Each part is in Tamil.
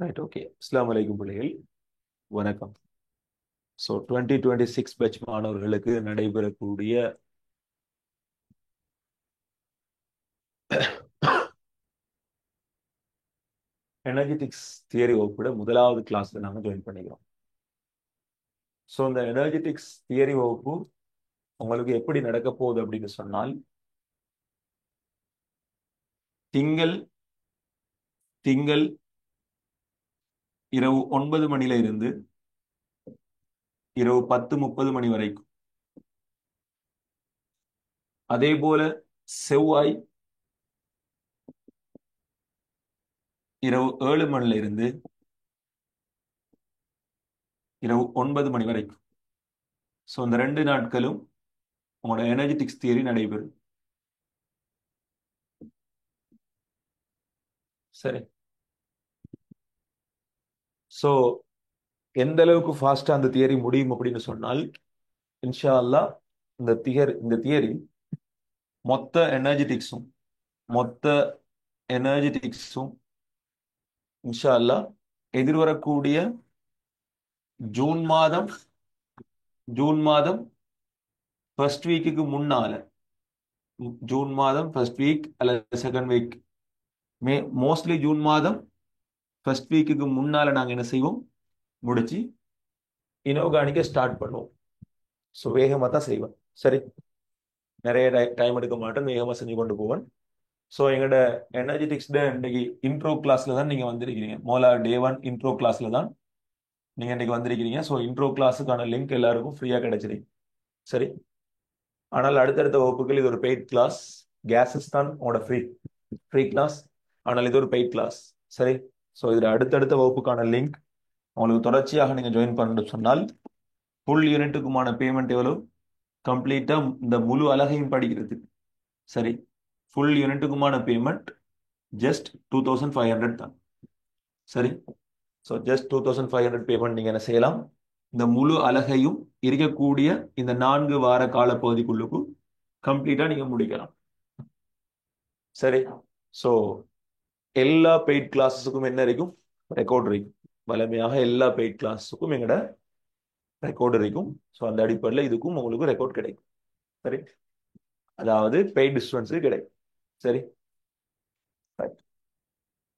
Right, okay. அஸ்ஸலாமு அலைக்கும் பிள்ளைகள், வணக்கம். ஸோ 2026 பேட்ச் மாணவர்களுக்கு நடைபெறக்கூடிய எனர்ஜெட்டிக்ஸ் தியரி வகுப்போட முதலாவது கிளாஸ்ல நாங்கள் ஜாயின் பண்ணிக்கிறோம். ஸோ இந்த எனர்ஜெட்டிக்ஸ் தியரி வகுப்பு உங்களுக்கு எப்படி நடக்க போகுது அப்படின்னு சொன்னால், திங்கள் திங்கள் இரவு 9 மணில இருந்து இரவு 10:30 மணி வரைக்கும், அதே போல செவ்வாய் இரவு 7 மணில இருந்து இரவு 9 மணி வரைக்கும். ஸோ இந்த 2 நாட்களும் உங்களோட எனர்ஜெட்டிக்ஸ் தியரி நடைபெறும். சரி. ஸோ எந்த அளவுக்கு ஃபாஸ்டா அந்த தியரி முடியும் அப்படின்னு சொன்னால், இன்ஷா அல்லாஹ் இந்த தியரி மொத்த எனர்ஜெட்டிக்ஸும் மொத்த எனர்ஜெட்டிக்ஸும் இன்ஷா அல்லாஹ் எதிர்வரக்கூடிய ஜூன் மாதம் ஜூன் மாதம் ஃபர்ஸ்ட் வீக்குக்கு முன்னால, ஜூன் மாதம் ஃபர்ஸ்ட் வீக் அல்லது செகண்ட் வீக், மோஸ்ட்லி ஜூன் மாதம் ஃபர்ஸ்ட் வீக்குக்கு முன்னால நாங்க என்ன செய்வோம், முடிச்சு இனோகானிக்க ஸ்டார்ட் பண்ணுவோம். ஸோ வேகமா தான் செய்வோம். சரி, நிறைய டைம் எடுக்க மாட்டேன், வேகமா செஞ்சு கொண்டு போவேன். ஸோ எங்களோட எனர்ஜெட்டிக்ஸ் இன்னைக்கு இன்ட்ரோ கிளாஸ்ல தான் நீங்க வந்திருக்கிறீங்க. மோலா டே 1 இன்ட்ரோ கிளாஸ்ல தான் நீங்க இன்னைக்கு வந்திருக்கிறீங்க. ஸோ இன்ட்ரோ கிளாஸுக்கான லிங்க் எல்லாருக்கும் ஃப்ரீயா கிடைச்சிருக்கு. சரி, ஆனால் அடுத்தடுத்த வகுப்புகள் இது ஒரு பெய்ட் கிளாஸ். கேஸஸ் தான் உங்களோட ஃப்ரீ ஃப்ரீ கிளாஸ், ஆனால் இது ஒரு பெய்ட் கிளாஸ். சரி, ஸோ இதுல அடுத்தடுத்த வகுப்புக்கான லிங்க் உங்களுக்கு தொடர்ச்சியாக நீங்க ஜாயின் பண்ணணும்னு சொன்னால், ஃபுல் யூனிட்டுக்குமான பேமெண்ட் எவ்வளவு, கம்ப்ளீட்டா இந்த முழு அலகையும் படிக்கிறது. சரி, ஃபுல் யூனிட்டுக்குமான பேமெண்ட் ஜஸ்ட் 2500 தான். சரி, ஸோ ஜஸ்ட் 2500 பேமெண்ட் நீங்க என்ன செய்யலாம், இந்த முழு அலகையும் இருக்கக்கூடிய இந்த 4 வார காலப்பகுதிக்குள்ளுக்கு கம்ப்ளீட்டா நீங்க முடிக்கலாம். சரி, ஸோ எல்லா பெய்ட் கிளாஸஸுக்கும் என்ன இருக்கும், ரெக்கார்ட் இருக்கும். வலிமையாக எல்லா பெய்ட் கிளாஸுக்கும் எங்கட ரெக்கார்டு இருக்கும். ஸோ அந்த அடிப்படையில் இதுக்கும் உங்களுக்கு ரெக்கார்ட் கிடைக்கும். சரி, அதாவது பெய்டு ஸ்டூடெண்ட்ஸுக்கு கிடைக்கும். சரி, right.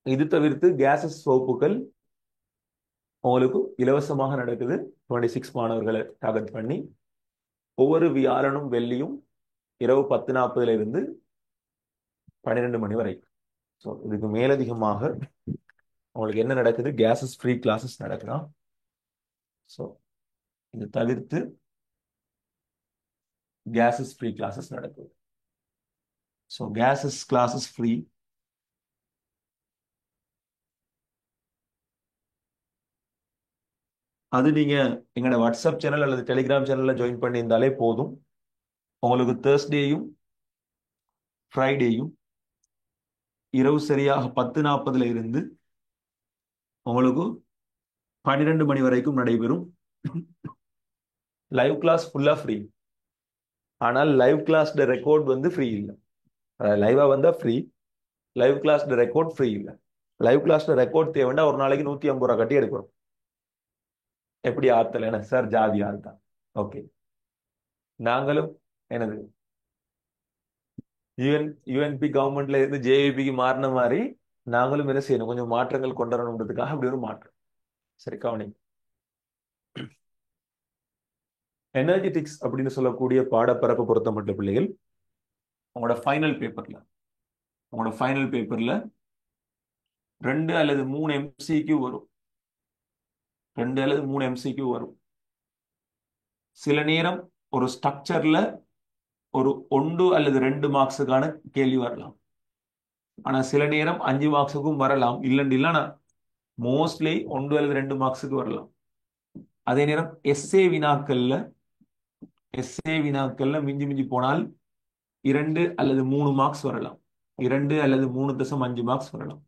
இது தவிர்த்து கேசஸ் வகுப்புகள் உங்களுக்கு இலவசமாக நடக்குது. 26 மாணவர்களை டார்கெட் பண்ணி ஒவ்வொரு வியாழனும் வெள்ளியும் இரவு 10:40 இருந்து 12 மணி வரை. ஸோ இதுக்கு மேலதிகமாக உங்களுக்கு என்ன நடக்குது, கேசஸ் ஃப்ரீ கிளாஸஸ் நடக்கலாம். ஸோ இது தவிர்த்து கேசஸ் ஃப்ரீ கிளாஸஸ் நடக்குது. So cases classes free. அது நீங்க எங்களோட வாட்ஸ்அப் சேனல் அல்லது டெலிகிராம் சேனல்ல ஜாயின் பண்ணியிருந்தாலே போதும். உங்களுக்கு தேர்ஸ்டேயும் ஃப்ரைடேயும் இரவு சரியாக 10:40 இருந்து உங்களுக்கு 12 மணி வரைக்கும் நடைபெறும். லைவ் கிளாஸ் ஃபுல்லா ஃப்ரீ. ஆனால் லைவ் கிளாஸ் ரெக்கார்ட் வந்து ஃப்ரீ இல்லை. லைவா வந்தா free, live class record free இல்லை. லைவ் கிளாஸ் ரெக்கார்ட் தேவைன்னா ஒரு நாளைக்கு 150 ரூபா கட்டி எடுக்கிறோம். எப்படி ஆத்தல என்ன சார், ஜாதி ஆள் தான். ஓகே, நாங்களும் எனது யுஎன்பி கவர்மெண்ட்ல இருந்து ஜேவிபிக்கு மாறின மாதிரி நாங்களும் என்ன செய்யணும், கொஞ்சம் மாற்றங்கள் கொண்டு வரணுன்றதுக்காக அப்படி ஒரு மாற்றம். சரி, கவனி. எனர்ஜெட்டிக்ஸ் அப்படின்னு சொல்லக்கூடிய பாடப்பரப்பை பொறுத்தமட்ட பிள்ளைகள், உங்களோட ஃபைனல் பேப்பர்ல 2 அல்லது 3 எம்சிக்யூ வரும். 2 அல்லது 3 எம்சிக்யூ வரும். சில நேரம் ஒரு ஸ்ட்ரக்சர்ல ஒரு 1 அல்லது 2 மார்க்ஸுக்கான கேள்வி வரலாம். ஆனா சில நேரம் 5 மார்க்ஸுக்கும் வரலாம். இல்லைன்னா மோஸ்ட்லி 1 அல்லது 2 மார்க்ஸுக்கு வரலாம். அதே நேரம் எஸ்ஏ வினாக்கள்ல மிஞ்சி மிஞ்சி போனால் 2 அல்லது 3 மார்க்ஸ் வரலாம். 2 அல்லது 3.5 மார்க்ஸ் வரலாம்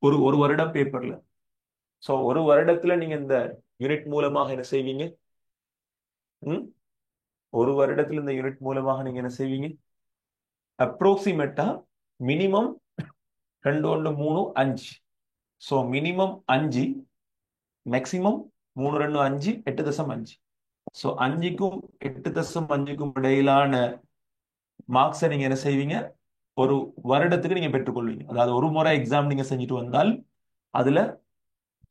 ஒரு ஒரு வருடம் பேப்பர்ல. சோ ஒரு வருடத்துல நீங்க இந்த யூனிட் மூலமாக என்ன செய்வீங்க, ம்? ஒரு வருடத்துல இந்த யூனிட் மூலமாக நீங்க என்ன செய்வீங்க, அப்ரோக்சிமேட்டா minimum 2 1 3 5 so minimum 5, maximum 3, 2, 5, 8.5. So 5க்கும் 8.5க்கும் இடையிலான மார்க்ஸை நீங்க என்ன செய்வீங்க, ஒரு வருடத்துக்கு நீங்க பெற்றுக்கொள்வீங்க. அதாவது ஒரு முறை எக்ஸாம் நீங்க செஞ்சுட்டு வந்தால் அதுல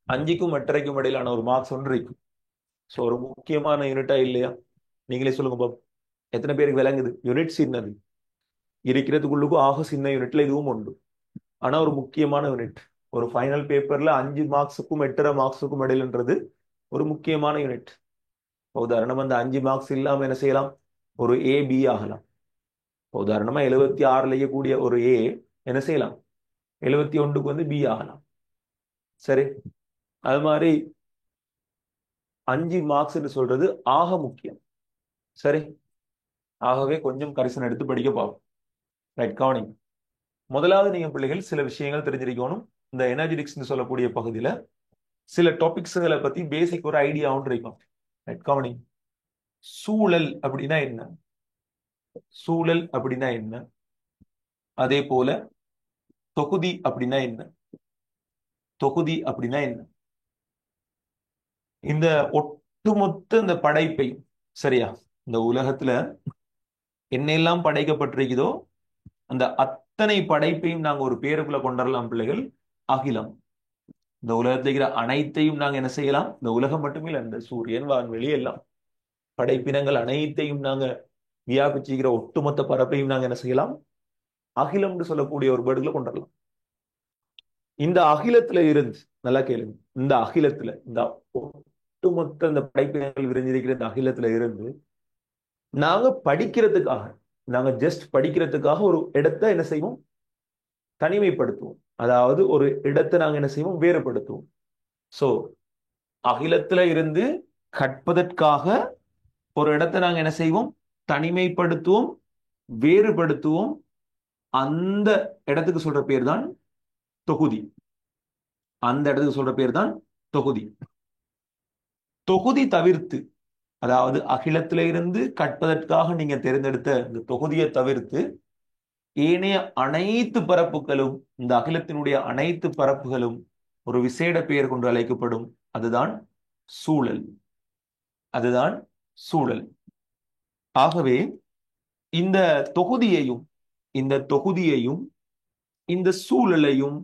5க்கும் 8.5க்கும் இடையிலான ஒரு மார்க்ஸ் ஒன்று இருக்கும். ஸோ ஒரு முக்கியமான யூனிட்டா இல்லையா? நீங்களே சொல்லுங்க பாப். எத்தனை பேருக்கு விளங்குது? யூனிட் சின்னது இருக்கிறதுக்குள்ளுக்கும் ஆக சின்ன யூனிட்ல இதுவும் உண்டு. ஆனா ஒரு முக்கியமான யூனிட். ஒரு ஃபைனல் பேப்பர்ல 5 மார்க்ஸுக்கும் 8.5 மார்க்ஸுக்கும் இடையிலன்றது ஒரு முக்கியமான யூனிட். உதாரணமா அந்த 5 மார்க்ஸ் இல்லாம என்ன செய்யலாம், ஒரு ஏ பி ஆகலாம். உதாரணமா 76 கூடிய ஒரு ஏ என்ன செய்யலாம், 71க்கு வந்து பி ஆகலாம். சரி, அது மாதிரி 5 மார்க்ஸ் சொல்றது ஆக முக்கியம். சரி, ஆகவே கொஞ்சம் கரிசன் எடுத்து படிக்க பார்ப்போம். Right, governing. முதலாவது நீங்க பிள்ளைகள் சில விஷயங்கள் தெரிஞ்சிருக்கணும். இந்த எனர்ஜெட்டிக்ஸ் சொல்லக்கூடிய பகுதியில சில டாபிக்ஸ்களை பத்தி பேசிக் ஒரு ஐடியா ஒன்று இருக்கும். Right, governing. சூழல் அப்படின்னா என்ன, சூழல் அப்படின்னா என்ன, அதே போல தொகுதி அப்படின்னா என்ன, தொகுதி அப்படின்னா என்ன, இந்த ஒட்டுமொத்த இந்த படைப்பை, சரியா, இந்த உலகத்துல என்னெல்லாம் படைக்கப்பட்டிருக்குதோ அந்த அத்தனை படைப்பையும் நாங்க ஒரு பேருக்குள்ள கொண்டுடலாம் பிள்ளைகள், அகிலம். இந்த உலகத்தில் இருக்கிற அனைத்தையும் நாங்க என்ன செய்யலாம், இந்த உலகம் மட்டுமே இல்லை, இந்த சூரியன் வான்வெளி எல்லாம் படைப்பினங்கள் அனைத்தையும் நாங்க வியாபிச்சுக்கிற ஒட்டுமொத்த பரப்பையும் நாங்க என்ன செய்யலாம், அகிலம்னு சொல்லக்கூடிய ஒரு பேர்டுல கொண்டுடலாம். இந்த அகிலத்துல இருந்து, நல்லா கேளுங்க, இந்த அகிலத்துல இந்த ஒட்டுமொத்த இந்த படைப்பினங்கள் விரிஞ்சிருக்கிற இந்த அகிலத்துல இருந்து நாங்க படிக்கிறதுக்காக, நாங்க ஜஸ்ட் படிக்கிறதுக்காக ஒரு இடத்தை என்ன செய்வோம், தனிமைப்படுத்துவோம். அதாவது ஒரு இடத்தை நாங்க என்ன செய்வோம், வேறுபடுத்துவோம். சோ அகிலத்துல இருந்து கற்பதற்காக ஒரு இடத்தை நாங்க என்ன செய்வோம், தனிமைப்படுத்துவோம், வேறுபடுத்துவோம். அந்த இடத்துக்கு சொல்ற பேர் தான் தொகுதி. அந்த இடத்துக்கு சொல்ற பேர் தான் தொகுதி. தொகுதி தவிர்த்து, அதாவது அகிலத்தில இருந்து கற்பதற்காக நீங்க தேர்ந்தெடுத்த இந்த தொகுதியை தவிர்த்து ஏனைய அனைத்து பரப்புகளும், இந்த அகிலத்தினுடைய அனைத்து பரப்புகளும் ஒரு விசேட பெயர் கொண்டு அழைக்கப்படும். அதுதான் சூழல். அதுதான் சூழல். ஆகவே இந்த தொகுதியையும், இந்த தொகுதியையும் இந்த சூழலையும்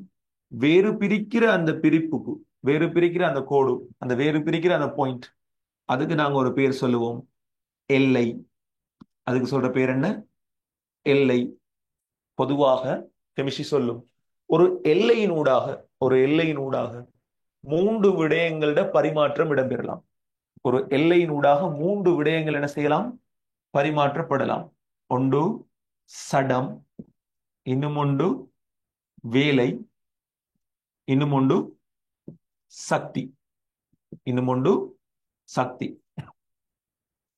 வேறு பிரிக்கிற அந்த பிரிப்புக்கு, வேறு பிரிக்கிற அந்த கோடு, அந்த வேறு பிரிக்கிற அந்த பாயிண்ட், அதுக்கு நாங்க ஒரு பேர் சொல்லுவோம், எல்லை. அதுக்கு சொல்ற பேர் என்ன, எல்லை. பொதுவாக கெமிஸ்ட்ரி சொல்லும், ஒரு எல்லையினூடாக, ஒரு எல்லையினூடாக 3 விடயங்களோட பரிமாற்றம் இடம்பெறலாம். ஒரு எல்லையினூடாக 3 விடயங்கள் என்ன செய்யலாம், பரிமாற்றப்படலாம். ஒன்று சடம், இன்னும் ஒன்று வேலை, இன்னும் ஒன்று சக்தி, இன்னும் ஒன்று சக்தி.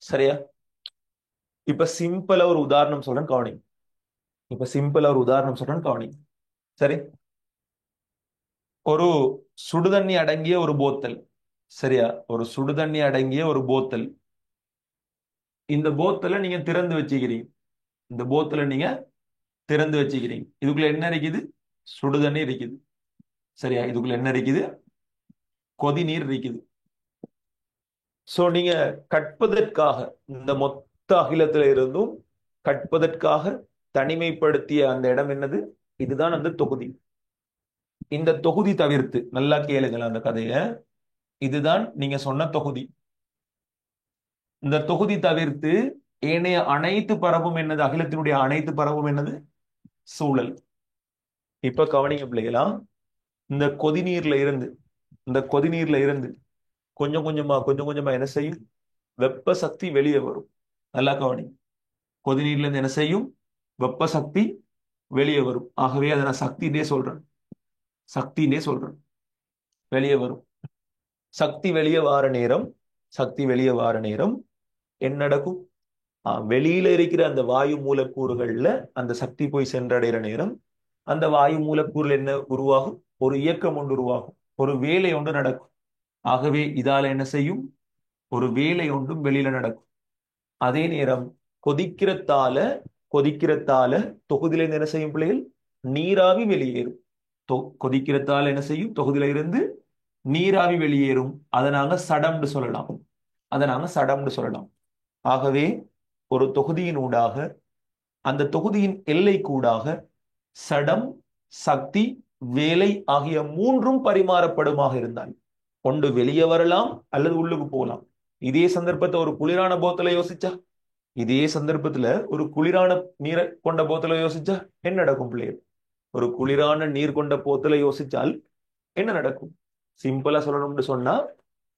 சரியா? இப்ப சிம்பிளா ஒரு உதாரணம் சொல்றேன் கவனி. இப்ப சிம்பிளா ஒரு உதாரணம் சொல்றேன் கவனி. சரி, ஒரு சுடுதண்ணி அடங்கிய ஒரு போத்தல். சரியா, ஒரு சுடுதண்ணி அடங்கிய ஒரு போத்தல். இந்த போத்தலை நீங்க திறந்து வச்சுக்கிறீங்க. இந்த போத்தலை நீங்க திறந்து வச்சுக்கிறீங்க. இதுக்குள்ள என்ன இருக்குது, சுடுதண்ணி இருக்குது. சரியா, இதுக்குள்ள என்ன இருக்குது, கொதி நீர் இருக்குது. சோ நீங்க கற்பதற்காக, இந்த மொத்த அகிலத்தில இருந்தும் கற்பதற்காக தனிமைப்படுத்திய அந்த இடம் என்னது, இதுதான் அந்த தொகுதி. இந்த தொகுதி தவிர்த்து, நல்லா கேளுங்கள் அந்த கதைய, இதுதான் நீங்க சொன்ன தொகுதி. இந்த தொகுதி தவிர்த்து ஏனைய அனைத்து பரவும் என்னது, அகிலத்தினுடைய அனைத்து பரவும் என்னது, சூழல். இப்ப கவனிங்க பிள்ளைகளா, இந்த கொதிநீர்ல இருந்து, இந்த கொதிநீர்ல இருந்து கொஞ்சம் கொஞ்சமா கொஞ்சம் கொஞ்சமா என்ன செய்யும், வெப்ப சக்தி வெளியே வரும். நல்லா கவனி. கொதிநீர்ல இருந்து என்ன செய்யும், வெப்ப சக்தி வெளியே வரும். ஆகவே அதை நான் சக்தினே சொல்றேன், சக்தினே சொல்றேன். வெளியே வரும். சக்தி வெளியே வார நேரம், சக்தி வெளியே வார நேரம் என்ன நடக்கும், வெளியில இருக்கிற அந்த வாயு மூலக்கூறுகள்ல அந்த சக்தி போய் சென்றடைகிற நேரம் அந்த வாயு மூலக்கூறுல என்ன உருவாகும், ஒரு இயக்கம் ஒன்று உருவாகும், ஒரு வேலை ஒன்று நடக்கும். ஆகவே இதால என்ன செய்யும், ஒரு வேலை ஒன்றும் வெளியில நடக்கும். அதே நேரம் கொதிக்கிறதால, கொதிக்கிறதால தொகுதியில இருந்து என்ன செய்யும் பிள்ளைகள், நீராவி வெளியேறும். கொதிக்கிறதால என்ன செய்யும்? தொகுதியில இருந்து நீராவி வெளியேறும். அதை நாங்க சடம்னு சொல்லலாம். அதை நாங்க சடம்னு சொல்லலாம். ஆகவே ஒரு தொகுதியின் ஊடாக, அந்த தொகுதியின் எல்லைக்கூடாக சடம், சக்தி, வேலை ஆகிய மூன்றும் பரிமாறப்படுமாக இருந்தால் ஒன்று வெளியே வரலாம் அல்லது உள்ளுக்கு போகலாம். இதே சந்தர்ப்பத்தை ஒரு குளிரான போத்தலை யோசிச்சா, இதே சந்தர்ப்பத்துல ஒரு குளிரான நீரை கொண்ட போத்தலை யோசிச்சா என்ன நடக்கும் பிள்ளைகள்? ஒரு குளிரான நீர் கொண்ட போத்தலை யோசிச்சால் என்ன நடக்கும்? சிம்பிளா சொல்லணும்னு சொன்னா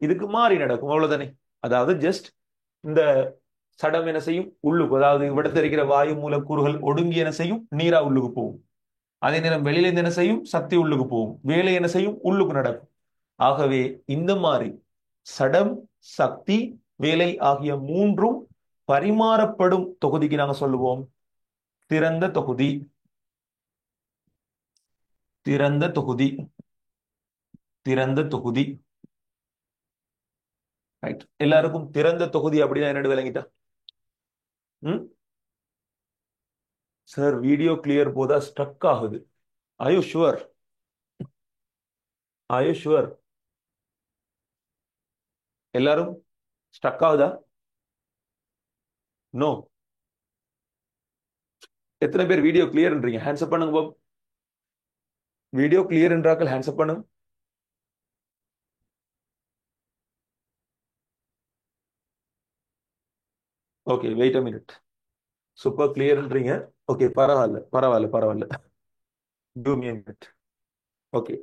இதுக்கு மாறி நடக்கும், அவ்வளவுதானே. அதாவது ஜஸ்ட் இந்த சடம் என்ன செய்யும்? உள்ளுக்கு, அதாவது இவ்விடத்தில் இருக்கிற வாயு மூலக்கூறுகள் ஒடுங்கி என்ன செய்யும்? நீரா உள்ளுக்கு போகும். அதே நேரம் வெளியில இருந்து என்ன செய்யும்? சக்தி உள்ளுக்கு போகும். வேலை என்ன செய்யும்? உள்ளுக்கு நடக்கும். ஆகவே இந்த மாதிரி சடம், சக்தி, வேலை ஆகிய மூன்றும் பரிமாறப்படும் தொகுதிக்கு நாங்க சொல்லுவோம் திறந்த தொகுதி. திறந்த தொகுதி. திறந்த தொகுதி. ரைட். எல்லாருக்கும் திறந்த தொகுதி அப்படின்னா என்னன்னு விளங்கிட்டா? ம் சார் வீடியோ கிளியர் போதா? ஸ்ட்ரக் ஆகுது. Are you sure? Are you sure? எல்லாரும் ஸ்ட்ரக் ஆகுதா? நோ. எத்தனை பேர் வீடியோ கிளியர்ன்றீங்க? ஹேண்ட்ஸ் அப் பண்ணுங்க பாப். வீடியோ கிளியர் என்றாக்கள் ஹேண்ட்ஸ் அப் பண்ணுங்க. Okay, wait a minute. Super கிளியர்ன்றீங்க. ஓகே, பரவாயில்ல பரவாயில்ல பரவாயில்ல. Two me minute. Okay.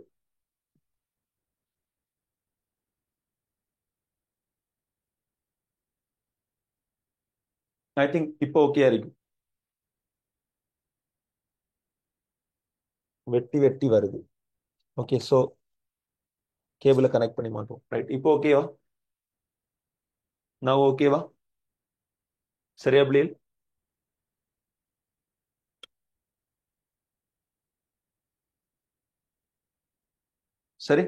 I think இப்போ ஓகே இருக்கும். வெட்டி வெட்டி வருது. ஓகே, ஸோ கேபிளை கனெக்ட் பண்ணி மாட்டோம். ரைட், இப்போ ஓகேவா? நான் ஓகேவா? சரியா பிள்ளைகள்? சரி.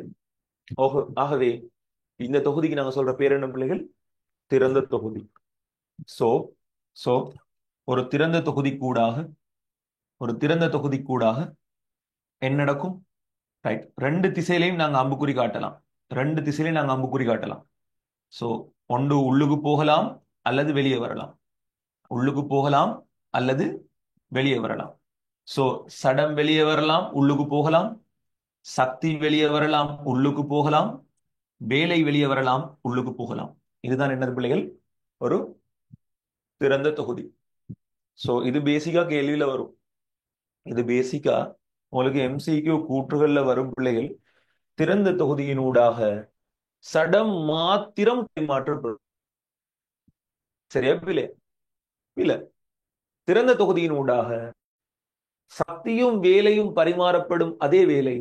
ஆகவே இந்த தொகுதிக்கு நாங்க சொல்ற பேர் என்ன பிள்ளைகள்? திறந்த தொகுதி. சோ சோ ஒரு திறந்த தொகுதி கூடாக, ஒரு திறந்த தொகுதி கூடாக என்ன நடக்கும்? ரைட், ரெண்டு திசையிலையும் நாங்க அம்புக்குறி காட்டலாம். ரெண்டு திசையிலையும் நாங்க அம்புக்குறி காட்டலாம். சோ ஒன்று உள்ளுக்கு போகலாம் அல்லது வெளியே வரலாம். உள்ளுக்கு போகலாம் அல்லது வெளியே வரலாம். சோ சடம் வெளியே வரலாம், உள்ளுக்கு போகலாம். சக்தி வெளியே வரலாம், உள்ளுக்கு போகலாம். வேலை வெளியே வரலாம், உள்ளுக்கு போகலாம். இதுதான் என்னது பிள்ளைகள்? ஒரு திறந்த தொகுதி. சோ இது பேசிக்கா கேள்வியில வரும். இது பேசிக்கா உங்களுக்கு எம்சிக்யூ கூற்றுகள்ல வரும் பிள்ளைகள். திறந்த தொகுதியினூடாக சடம் மாத்திரம் மாற்றப்படும். சரியா பிள்ளை? இல்ல, திறந்த தொகுதியினூடாக சக்தியும் வேலையும் பரிமாறப்படும். அதே வேலை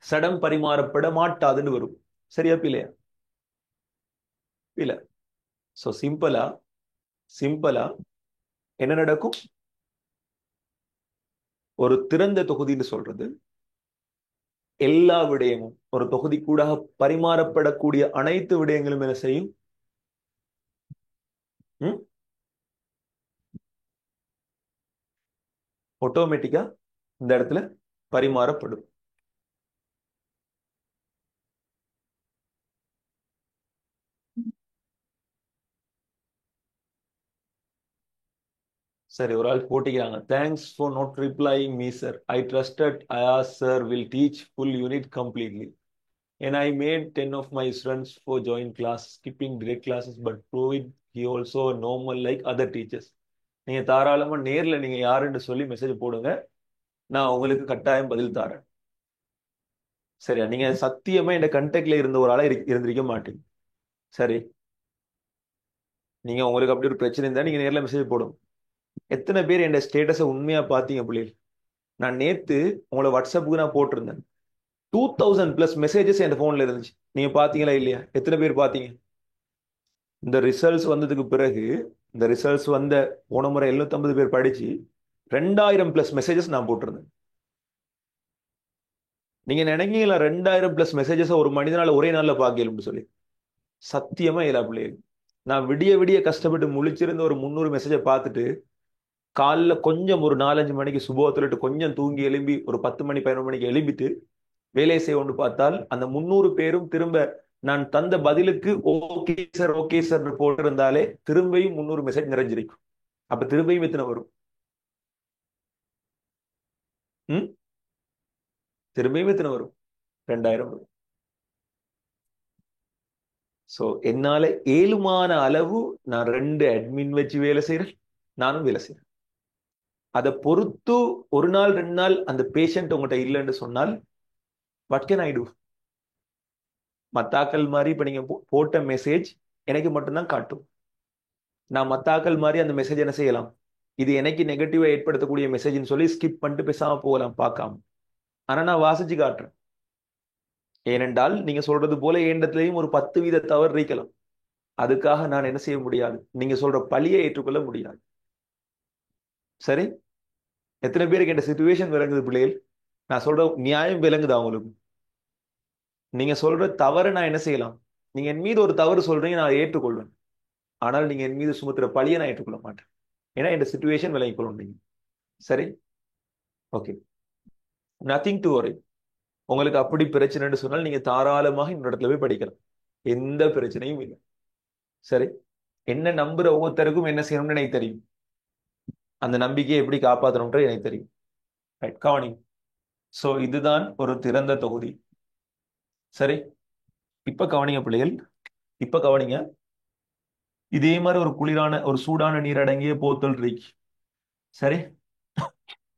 சடம் பரிமாறப்பட மாட்டாதுன்னு வரும். சரியா பிள்ளையா? இல்ல. சோ சிம்பிளா, சிம்பிளா என்ன நடக்கும்? ஒரு திறந்த தொகுதின்னு சொல்றது எல்லா விடயமும், ஒரு தொகுதி கூட பரிமாறப்படக்கூடிய அனைத்து விடயங்களும் என்ன செய்யும்? ஆட்டோமேட்டிக்கா இந்த இடத்துல பரிமாறப்படும். சரி, ஒரு ஆள் போட்டிக்கிறாங்க. Thanks for not replying me sir. I trusted ஐஆஸ் sir will teach full unit completely and I made 10 of my students for join class skipping direct classes but proved he also normal like other teachers. நீங்க தாராளமா நேர்ல நீங்க யாருன்னு சொல்லி மெசேஜ் போடுங்க, நான் உங்களுக்கு கட்டாயம் பதில் தாரேன். சரியா? நீங்க சத்தியமா இந்த கண்டெக்ட்ல இருந்த ஒரு ஆளா இருந்திருக்க மாட்டீங்க. சரி, நீங்க உங்களுக்கு அப்படி ஒரு பிரச்சனை இருந்தா நீங்க நேர்ல மெசேஜ் போடுங்க. எத்தனை பேர் என் ஸ்டேட்டஸை உண்மையா பாத்தீங்க பிள்ளைகள்? நான் நேத்து உங்களை வாட்ஸ்அப்புக்கு நான் போட்டிருந்தேன். 2000+ மெசேஜஸ் என் போன்ல இருந்துச்சு. நீங்க பாத்தீங்களா இல்லையா? எத்தனை பேர் பாத்தீங்க? இந்த ரிசல்ட்ஸ் வந்ததுக்கு பிறகு, இந்த ரிசல்ட்ஸ் வந்த போன முறை 750 பேர் படிச்சு 2000+ மெசேஜஸ் நான் போட்டிருந்தேன். நீங்க நினைக்கீங்களா 2000+ மெசேஜஸ் ஒரு மனிதனால ஒரே நாள்ல பாக்கலும்னு சொல்லி? சத்தியமா இல்ல பிள்ளைகள். நான் விடிய விடிய கஷ்டப்பட்டு முழிச்சிருந்த ஒரு 300 மெசேஜை பார்த்துட்டு காலைல கொஞ்சம் ஒரு 4-5 மணிக்கு சுபோத்துலட்டு கொஞ்சம் தூங்கி எழும்பி ஒரு 10 மணி 11 மணிக்கு எழும்பிட்டு வேலை செய்ய பார்த்தால் அந்த 300 பேரும் திரும்ப நான் தந்த பதிலுக்கு ஓகே சார் போட்டிருந்தாலே திரும்பியும் 300 மெசேஜ் நிறைஞ்சிருக்கும். அப்ப திரும்பியும் எத்தனை வரும்? ம் திரும்பியும் எத்தனை வரும்? 2000 வரும். சோ என்னால ஏழுமான அளவு நான் 2 அட்மின் வச்சு வேலை செய்யறேன், நானும் வேலை செய்யறேன். அதை பொறுத்து ஒரு நாள் 2 நாள் அந்த பேஷண்ட் உங்கள்கிட்ட இல்லைன்னு சொன்னால் வாட் கேன் ஐ டூ? மத்தாக்கள் மாதிரி இப்ப நீங்க போட்ட மெசேஜ் எனக்கு மட்டும்தான் காட்டும். நான் மத்தாக்கள் மாதிரி அந்த மெசேஜ் என்ன செய்யலாம், இது எனக்கு நெகட்டிவா ஏற்படுத்தக்கூடிய மெசேஜ்னு சொல்லி ஸ்கிப் பண்ணிட்டு பேசாம போகலாம் பார்க்காம. ஆனா நான் வாசிச்சு காட்டுறேன். ஏனென்றால் நீங்க சொல்றது போல ஏண்டத்திலையும் ஒரு 10 வீத தவறு இருக்கலாம். அதுக்காக நான் என்ன செய்ய முடியாது, நீங்க சொல்ற பழியை ஏற்றுக்கொள்ள முடியாது. சரி, எத்தனை பேருக்கு இந்த சிச்சுவேஷன் விளங்குது பிள்ளைகள்? நான் சொல்ற நியாயம் விளங்குதா உங்களுக்கு? நீங்க சொல்ற தவறு நான் என்ன செய்யலாம், நீங்க என் மீது ஒரு தவறு சொல்றீங்க, நான் ஏற்றுக்கொள்வேன். ஆனால் நீங்க என் மீது சுமத்துற பழியை நான் ஏற்றுக்கொள்ள மாட்டேன். ஏன்னா இந்த சிச்சுவேஷன் விளங்கிக் கொள்ளும். சரி, ஓகே, நத்திங் டு வரி. உங்களுக்கு அப்படி பிரச்சனைன்னு சொன்னால் நீங்க தாராளமாக இந்த இடத்துல போய் படிக்கலாம், எந்த பிரச்சனையும் இல்லை. சரி, என்ன நம்புற ஒவ்வொருத்தருக்கும் என்ன செய்யணும்னு எனக்கு தெரியும், அந்த நம்பிக்கையை எப்படி காப்பாற்றணும்ன்ற எனக்கு தெரியும். ரைட், கவனி. சோ இதுதான் ஒரு திறந்த தொகுதி. சரி, இப்ப கவனிங்க பிள்ளைகள், இப்ப கவனிங்க. இதே மாதிரி ஒரு குளிரான ஒரு சூடான நீர் அடங்கிய போத்தல் இருக்கு. சரி,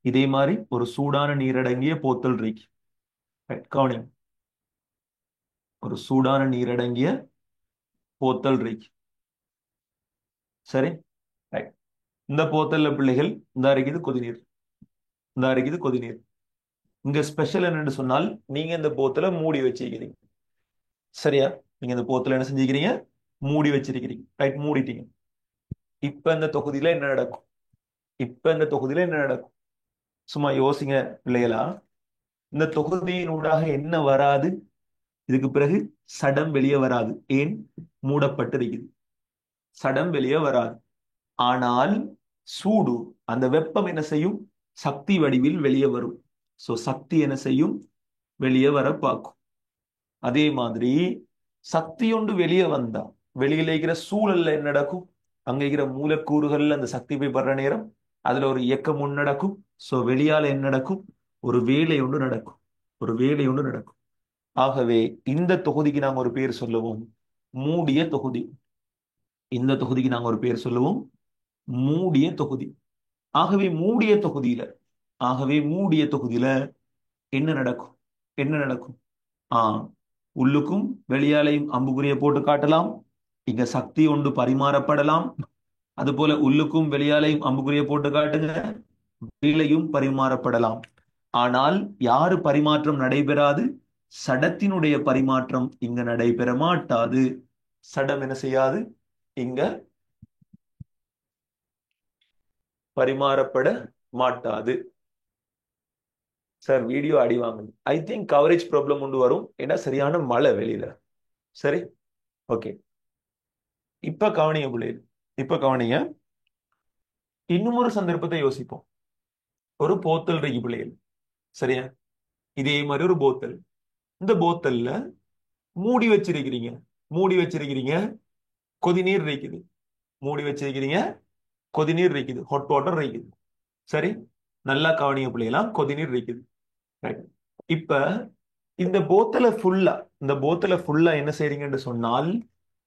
இதே மாதிரி ஒரு சூடான நீர் அடங்கிய போத்தல் இருக்கு. ரைட், கவனிங்க. ஒரு சூடான நீர் அடங்கிய போத்தல் இருக்கு. சரி, ரைட். இந்த போத்தல்ல பிள்ளைகள் இந்த அரைக்குது கொதிநீர், இந்த அரைக்குது கொதிநீர். இங்க ஸ்பெஷல் என்னன்னு சொன்னால் நீங்க இந்த போத்தலை மூடி வச்சிருக்கிறீங்க. சரியா, நீங்க இந்த போத்தலை என்ன செஞ்சுக்கிறீங்க, மூடி வச்சிருக்கிறீங்க. ரைட், மூடிட்டீங்க. இப்ப இந்த தொகுதியில என்ன நடக்கும்? இப்ப இந்த தொகுதியில என்ன நடக்கும்? சும்மா யோசிங்க பிள்ளைகளா. இந்த தொகுதியினூடாக என்ன வராது? இதுக்கு பிறகு சடம் வெளியே வராது. ஏன்? மூடப்பட்டிருக்குது. சடம் வெளியே வராது. ஆனால் சூடு, அந்த வெப்பம் என்ன செய்யும், சக்தி வடிவில் வெளியே வரும். சோ சக்தி என்ன செய்யும், வெளியே வர பார்க்கும். அதே மாதிரி சக்தி ஒன்று வெளியே வந்தா வெளியில இருக்கிற சூழல்ல என்ன நடக்கும், அங்க இருக்கிற மூலக்கூறுகள்ல அந்த சக்தி போய் படுற நேரம் அதுல ஒரு இயக்கம் ஒன்று நடக்கும். சோ வெளியால என்ன நடக்கும், ஒரு வேலை ஒன்று நடக்கும், ஒரு வேலை ஒன்று நடக்கும். ஆகவே இந்த தொகுதிக்கு நாங்க ஒரு பேர் சொல்லுவோம், மூடிய தொகுதி. இந்த தொகுதிக்கு நாங்க ஒரு பேர் சொல்லுவோம், மூடிய தொகுதி. ஆகவே மூடிய தொகுதியில ஆகவே மூடிய தொகுதியில என்ன நடக்கும், என்ன நடக்கும்? ஆஹ் உள்ளுக்கும் வெளியாலையும் அம்புக்குறியை போட்டு காட்டலாம். இங்க சக்தி ஒன்று பரிமாறப்படலாம். அது போல உள்ளுக்கும் வெளியாலையும் அம்புக்குறியை போட்டு காட்டுங்க, வெளியிலையும் பரிமாறப்படலாம். ஆனால் யாரு பரிமாற்றம் நடைபெறாது? சடத்தினுடைய பரிமாற்றம் இங்க நடைபெற மாட்டாது. சடம் என்ன செய்யாது, இங்க பரிமாறப்பட மாட்டாது. சார் வீடியோ அடி வாங்குது. ஐ திங்க் கவரேஜ் ப்ராப்ளம் ஒன்று வரும், ஏன்னா சரியான மழை வெளியில. சரி, ஓகே. இப்ப கவனிங்க பிள்ளைகள், இப்ப கவனிங்க. இன்னும் ஒரு சந்தர்ப்பத்தை யோசிப்போம். ஒரு போத்தல் இருக்கு பிள்ளைகள். சரியா, இதே மாதிரி ஒரு போத்தல். இந்த போத்தல்ல மூடி வச்சிருக்கிறீங்க, மூடி வச்சிருக்கிறீங்க, கொதிநீர் இருக்குது. மூடி வச்சிருக்கிறீங்க, கொதிநீர் இருக்குது, ஹாட் வாட்டர் இருக்குது. சரி, நல்லா கவனிங்க பிள்ளைகளா, கொதிநீர் இருக்குது. ரைட். இப்ப இந்த போத்தலை ஃபுல்லா, இந்த போத்தலை ஃபுல்லா என்ன செய்றீங்கன்னு சொன்னால்,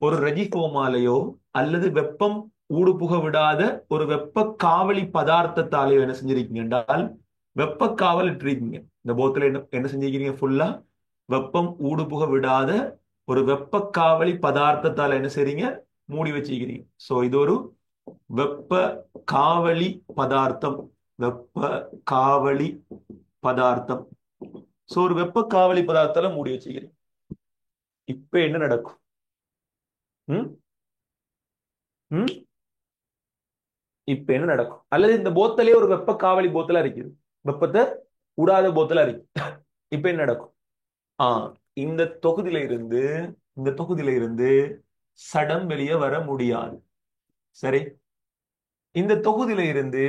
ஒரு ரெஜிகோமாலையோ அல்லது வெப்பம் ஊடுபுக விடாத ஒரு வெப்ப காவலி பதார்த்தத்தாலேயோ என்ன செஞ்சிருக்கீங்க என்றால் வெப்ப காவல் இட்டிருக்கீங்க. இந்த போத்தல என்ன என்ன செஞ்சிருக்கீங்க, ஃபுல்லா வெப்பம் ஊடுபுக விடாத ஒரு வெப்ப காவலி பதார்த்தத்தால என்ன செய்றீங்க, மூடி வச்சிருக்கிறீங்க. சோ இது ஒரு வெப்ப காவலி பதார்த்தம், வெப்ப காவலி பதார்த்தம். சோ ஒரு வெப்ப காவலி பதார்த்தால மூடி வச்சுக்கிறீங்க. இப்ப என்ன நடக்கும்? ம் ம் இப்ப என்ன நடக்கும்? அல்லது இந்த போத்தலே ஒரு வெப்ப காவலி போத்தலா இருக்குது, வெப்பத்தை விடாத போத்தலா இருக்கு. இப்ப என்ன நடக்கும்? ஆஹ் இந்த தொகுதியில இருந்து, இந்த தொகுதியில இருந்து சடம் வெளியே வர முடியாது. சரி, இந்த தொகுதியில இருந்து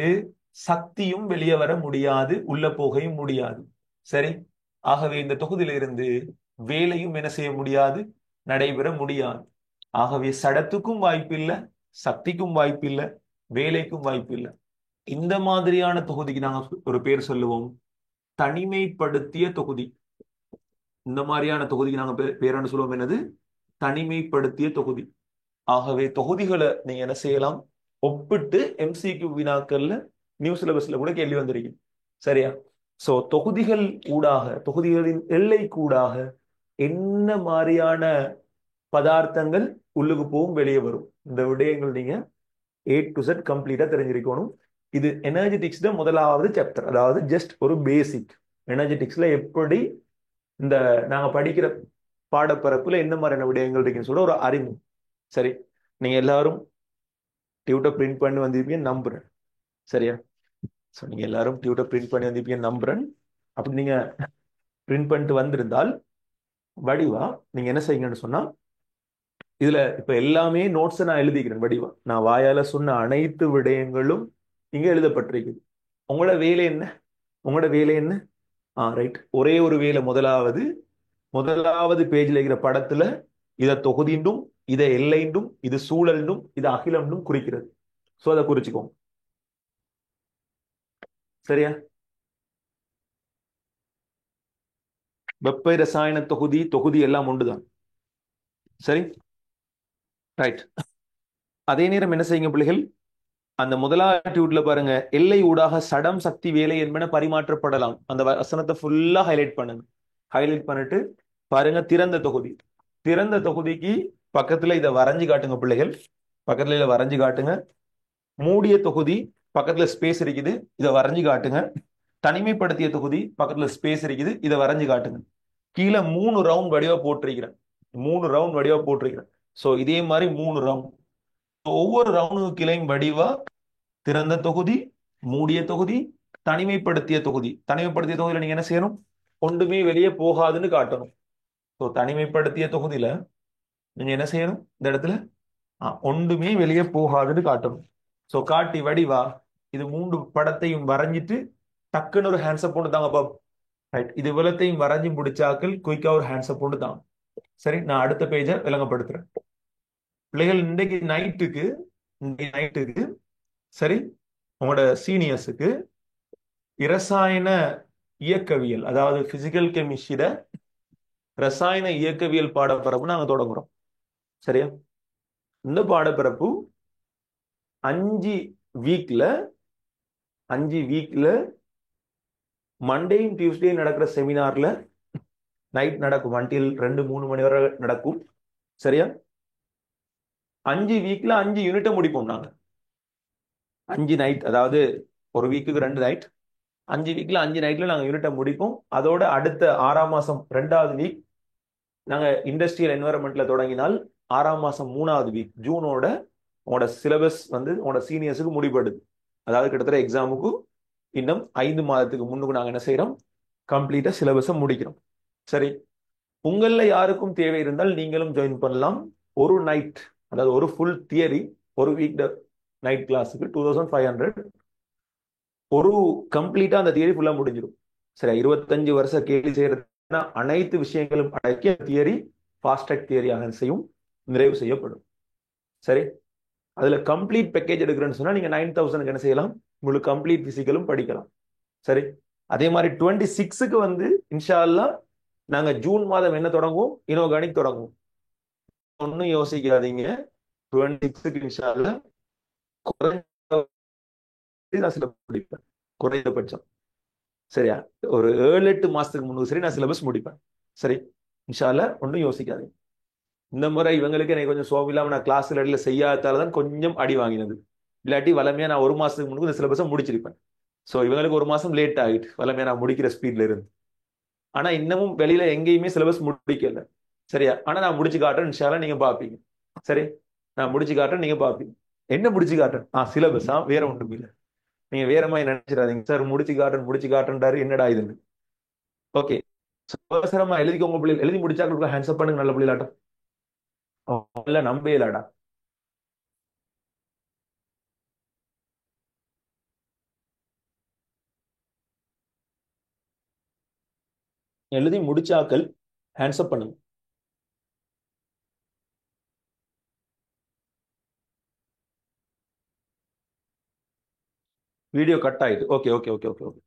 சக்தியும் வெளியே வர முடியாது, உள்ள போகையும் முடியாது. சரி, ஆகவே இந்த தொகுதியிலிருந்து வேலையும் என்ன செய்ய முடியாது, நடைபெற முடியாது. ஆகவே சடத்துக்கும் வாய்ப்பில்லை, சக்திக்கும் வாய்ப்பில்லை, வேலைக்கும் வாய்ப்பில்லை. இந்த மாதிரியான தொகுதிக்கு நாங்க ஒரு பேர் சொல்லுவோம், தனிமைப்படுத்திய தொகுதி. இந்த மாதிரியான தொகுதிக்கு நாங்க பேரான சொல்லுவோம் என்னது, தனிமைப்படுத்திய தொகுதி. ஆகவே தொகுதிகளை நீங்க என்ன செய்யலாம், ஒப்பிட்டு எம்சிக்யூ வினாக்கள்ல நியூ சிலபஸ்ல கூட கேள்வி வந்திருக்கு. சரியா? சோ தொகுதிகள் ஊடாக, தொகுதிகளின் எல்லை கூடாக என்ன மாதிரியான பதார்த்தங்கள் உள்ளுக்கு போகும், வெளியே வரும், இந்த விடயங்கள் நீங்க A to Z கம்ப்ளீட்டா தெரிஞ்சிருக்கணும். இது எனர்ஜெட்டிக்ஸ் முதலாவது சாப்டர், அதாவது ஜஸ்ட் ஒரு பேசிக். எனர்ஜெட்டிக்ஸ்ல எப்படி இந்த நாங்க படிக்கிற பாடப்பரப்புல என்ன மாதிரியான விடயங்கள் இருக்குன்னு சொல்ற ஒரு அறிமுகம். சரி, நீங்க எல்லாரும் டியூட்டர் பிரிண்ட் பண்ணி வந்திருப்பீங்க நம்புறேன். சரியா? ஸோ நீங்க எல்லாரும் டியூட்டர் பிரிண்ட் பண்ணி வந்திருப்பீங்க நம்புறேன். அப்படி நீங்க பிரிண்ட் பண்ணிட்டு வந்திருந்தால் வடிவா நீங்க என்ன செய்யுங்கன்னு சொன்னா, இதுல இப்ப எல்லாமே நோட்ஸ் நான் எழுதிக்கிறேன் வடிவா. நான் வாயால சொன்ன அனைத்து விடயங்களும் இங்க எழுதப்பட்டிருக்குது. உங்களோட வேலை என்ன, உங்களோட வேலை என்ன? ரைட், ஒரே ஒரு வேலை. முதலாவது பேஜ்ல இருக்கிற படத்துல இதை தொகுதிண்டும், இதை எல்லைண்டும், இது சூழலும், இது அகிலம்னும் குறிக்கிறது. சோ அதை குறிச்சுக்கோங்க. சரியா? வெப்ப ரசாயன தொகுதி, தொகுதி எல்லாம் ஒன்றுதான். சரி, ரைட். அதே நேரம் என்ன செய்யுங்க பிள்ளைகள், அந்த முதலாவது டியூட்ல பாருங்க, எல்லை ஊடாக சடம் சக்தி வேலை என்பன பரிமாற்றப்படலாம். அந்த வசனத்தை ஃபுல்லா ஹைலைட் பண்ணுங்க. ஹைலைட் பண்ணிட்டு பாருங்க, திறந்த தொகுதி. திறந்த தொகுதிக்கு பக்கத்துல இதை வரைஞ்சு காட்டுங்க பிள்ளைகள். பக்கத்துல இதை வரைஞ்சு காட்டுங்க. மூடிய தொகுதி பக்கத்துல ஸ்பேஸ் இருக்குது, இதை வரைஞ்சு காட்டுங்க. தனிமைப்படுத்திய தொகுதி பக்கத்துல ஸ்பேஸ் இருக்குது, இதை வரைஞ்சு காட்டுங்க. கீழே 3 ரவுண்ட் வடிவா போட்டிருக்கிறேன். 3 ரவுண்ட் வடிவா போட்டிருக்கிறேன். சோ இதே மாதிரி 3 ரவுண்ட். ஒவ்வொரு ரவுண்டுக்கு கீழையும் வடிவா திறந்த தொகுதி, மூடிய தொகுதி, தனிமைப்படுத்திய தொகுதி. தனிமைப்படுத்திய தொகுதியில நீங்க என்ன செய்யணும், ஒன்றுமே வெளியே போகாதுன்னு காட்டணும். ஸோ தனிமைப்படுத்திய தொகுதியில நீங்க என்ன செய்யணும், இந்த இடத்துல ஒன்றுமே வெளியே போகாதுன்னு காட்டணும். ஸோ காட்டி வடிவா இது 3 படத்தையும் வரைஞ்சிட்டு டக்குன்னு ஒரு ஹேண்ட்ஸ்அப் போட்டு தாங்க பாப். ரைட், இது இவ்வளத்தையும் வரைஞ்சி முடிச்சாக்கள் குயிக்கா ஒரு ஹேண்ட்ஸ்அப் போட்டு தாங்க. சரி, நான் அடுத்த பேஜை விளங்கப்படுத்துறேன். பிள்ளைகள் இன்றைக்கு நைட்டுக்கு சரி, உங்களோட சீனியர்ஸுக்கு இரசாயன இயக்கவியல், அதாவது பிசிக்கல் கெமிஸ்ட்ரியில ரசாயன இயக்கவியல் பாடப்பரப்பு நாங்க தொடங்குறோம். சரியா? இந்த பாடப்பரப்பு 5 வீக்ல 5 வீக்ல மண்டேயும் டியூஸ்டேயும் நடக்கிற செமினார்ல நைட் நடக்கும். அன்டில் 2-3 மணி வரை நடக்கும். சரியா? 5 வீக்ல 5 யூனிட்டை முடிப்போம் நாங்க. 5 நைட், அதாவது ஒரு வீக்குக்கு 2 நைட். 5 வீக்ல 5 நைட்ல நாங்க யூனிட்டை முடிப்போம். அதோட அடுத்த 6ஆம் மாசம் 2வது வீக் நாங்க இண்டஸ்ட்ரியல் என்வரன்மெண்ட்ல தொடங்கினால் 6ஆம் மாசம் 3வது வீக் ஜூனோட உங்களோட சிலபஸ் வந்து உங்களோட சீனியர்ஸுக்கு முடிபடுது. அதாவது கிட்டத்தட்ட எக்ஸாமுக்கு இன்னும் 5 மாதத்துக்கு முன்னுக்கு நாங்க என்ன செய்யறோம், கம்ப்ளீட்டா சிலபஸை முடிக்கிறோம். சரி, உங்கள யாருக்கும் தேவை இருந்தால் நீங்களும் ஜாயின் பண்ணலாம். ஒரு நைட், அதாவது ஒரு ஃபுல் தியரி, ஒரு வீக் நைட் கிளாஸுக்கு 2500. ஒரு கம்ப்ளீட்டா அந்த தியரி ஃபுல்லா முடிஞ்சிடும். சரி, 25 வருஷம் கேள்வி செய்யறதுனா அனைத்து விஷயங்களும் அடக்கிய தியரி ஃபாஸ்ட் ட்ராக் தியரியாக செய்யும், நிறைவு செய்யப்படும். சரி, அதுல கம்ப்ளீட் பேக்கேஜ் எடுக்கிறேன்னு சொன்னா நீங்க 9000 என்ன செய்யலாம், உங்களுக்கு கம்ப்ளீட் பிசிக்கலும் படிக்கலாம். சரி, அதே மாதிரி 26க்கு வந்து இன்ஷா அல்லாஹ் நாங்க ஜூன் மாதம் என்ன தொடங்குவோம், இனோகானிக் தொடங்குவோம். ஒன்னும் யோசிக்காதீங்க. 26க்கு இன்ஷா அல்லாஹ் நான் சிலபஸ் முடிப்பேன் குறைந்தபட்சம். சரியா? ஒரு 7-8 மாசத்துக்கு முன்னுக்கு சரி நான் சிலபஸ் முடிப்பேன். சரி, இன்ஷா அல்லாஹ் ஒன்றும் யோசிக்காதீங்க. இந்த முறை இவங்களுக்கு எனக்கு கொஞ்சம் சோகம் இல்லாம நான் கிளாஸ் இடையில செய்யாதால தான் கொஞ்சம் அடி வாங்கினது. இல்லாட்டி வளமையா நான் 1 மாசத்துக்கு முன்னுக்கு இந்த சிலபஸை முடிச்சிருப்பேன். ஸோ இவங்களுக்கு 1 மாசம் லேட் ஆகிட்டு வளமையா நான் முடிக்கிற ஸ்பீட்ல இருந்து. ஆனா இன்னமும் வெளியில எங்கேயுமே சிலபஸ் முடிக்கல. சரியா? ஆனா நான் முடிச்சு காட்டுறேன், இன்ஷா அல்லாஹ் நீங்க பாப்பீங்க. சரி, நான் முடிச்சு காட்டுறேன், நீங்க பாப்பீங்க. என்ன முடிச்சு காட்டுறேன்? சிலபஸா, வேற ஒன்றும் இல்லை. நீங்க வேற மாதிரி நினைச்சிடாதீங்க, சார் முடிச்சு காட்டுன்றாரு என்னடா இதுன்னு. ஓகே, அவசரமா எழுதிக்கோங்க பிள்ளைகள். எழுதி முடிச்சா ஹேண்ட்ஸ் அப் பண்ணுங்க, நல்ல பிள்ளைகளாட்டம். இல்ல நம்பேலாடா. எழுதி முடிச்சாக்கள் ஹேண்ட்ஸ் அப் பண்ணுங்க. வீடியோ கட் ஆயிடுது. Okay okay okay okay okay.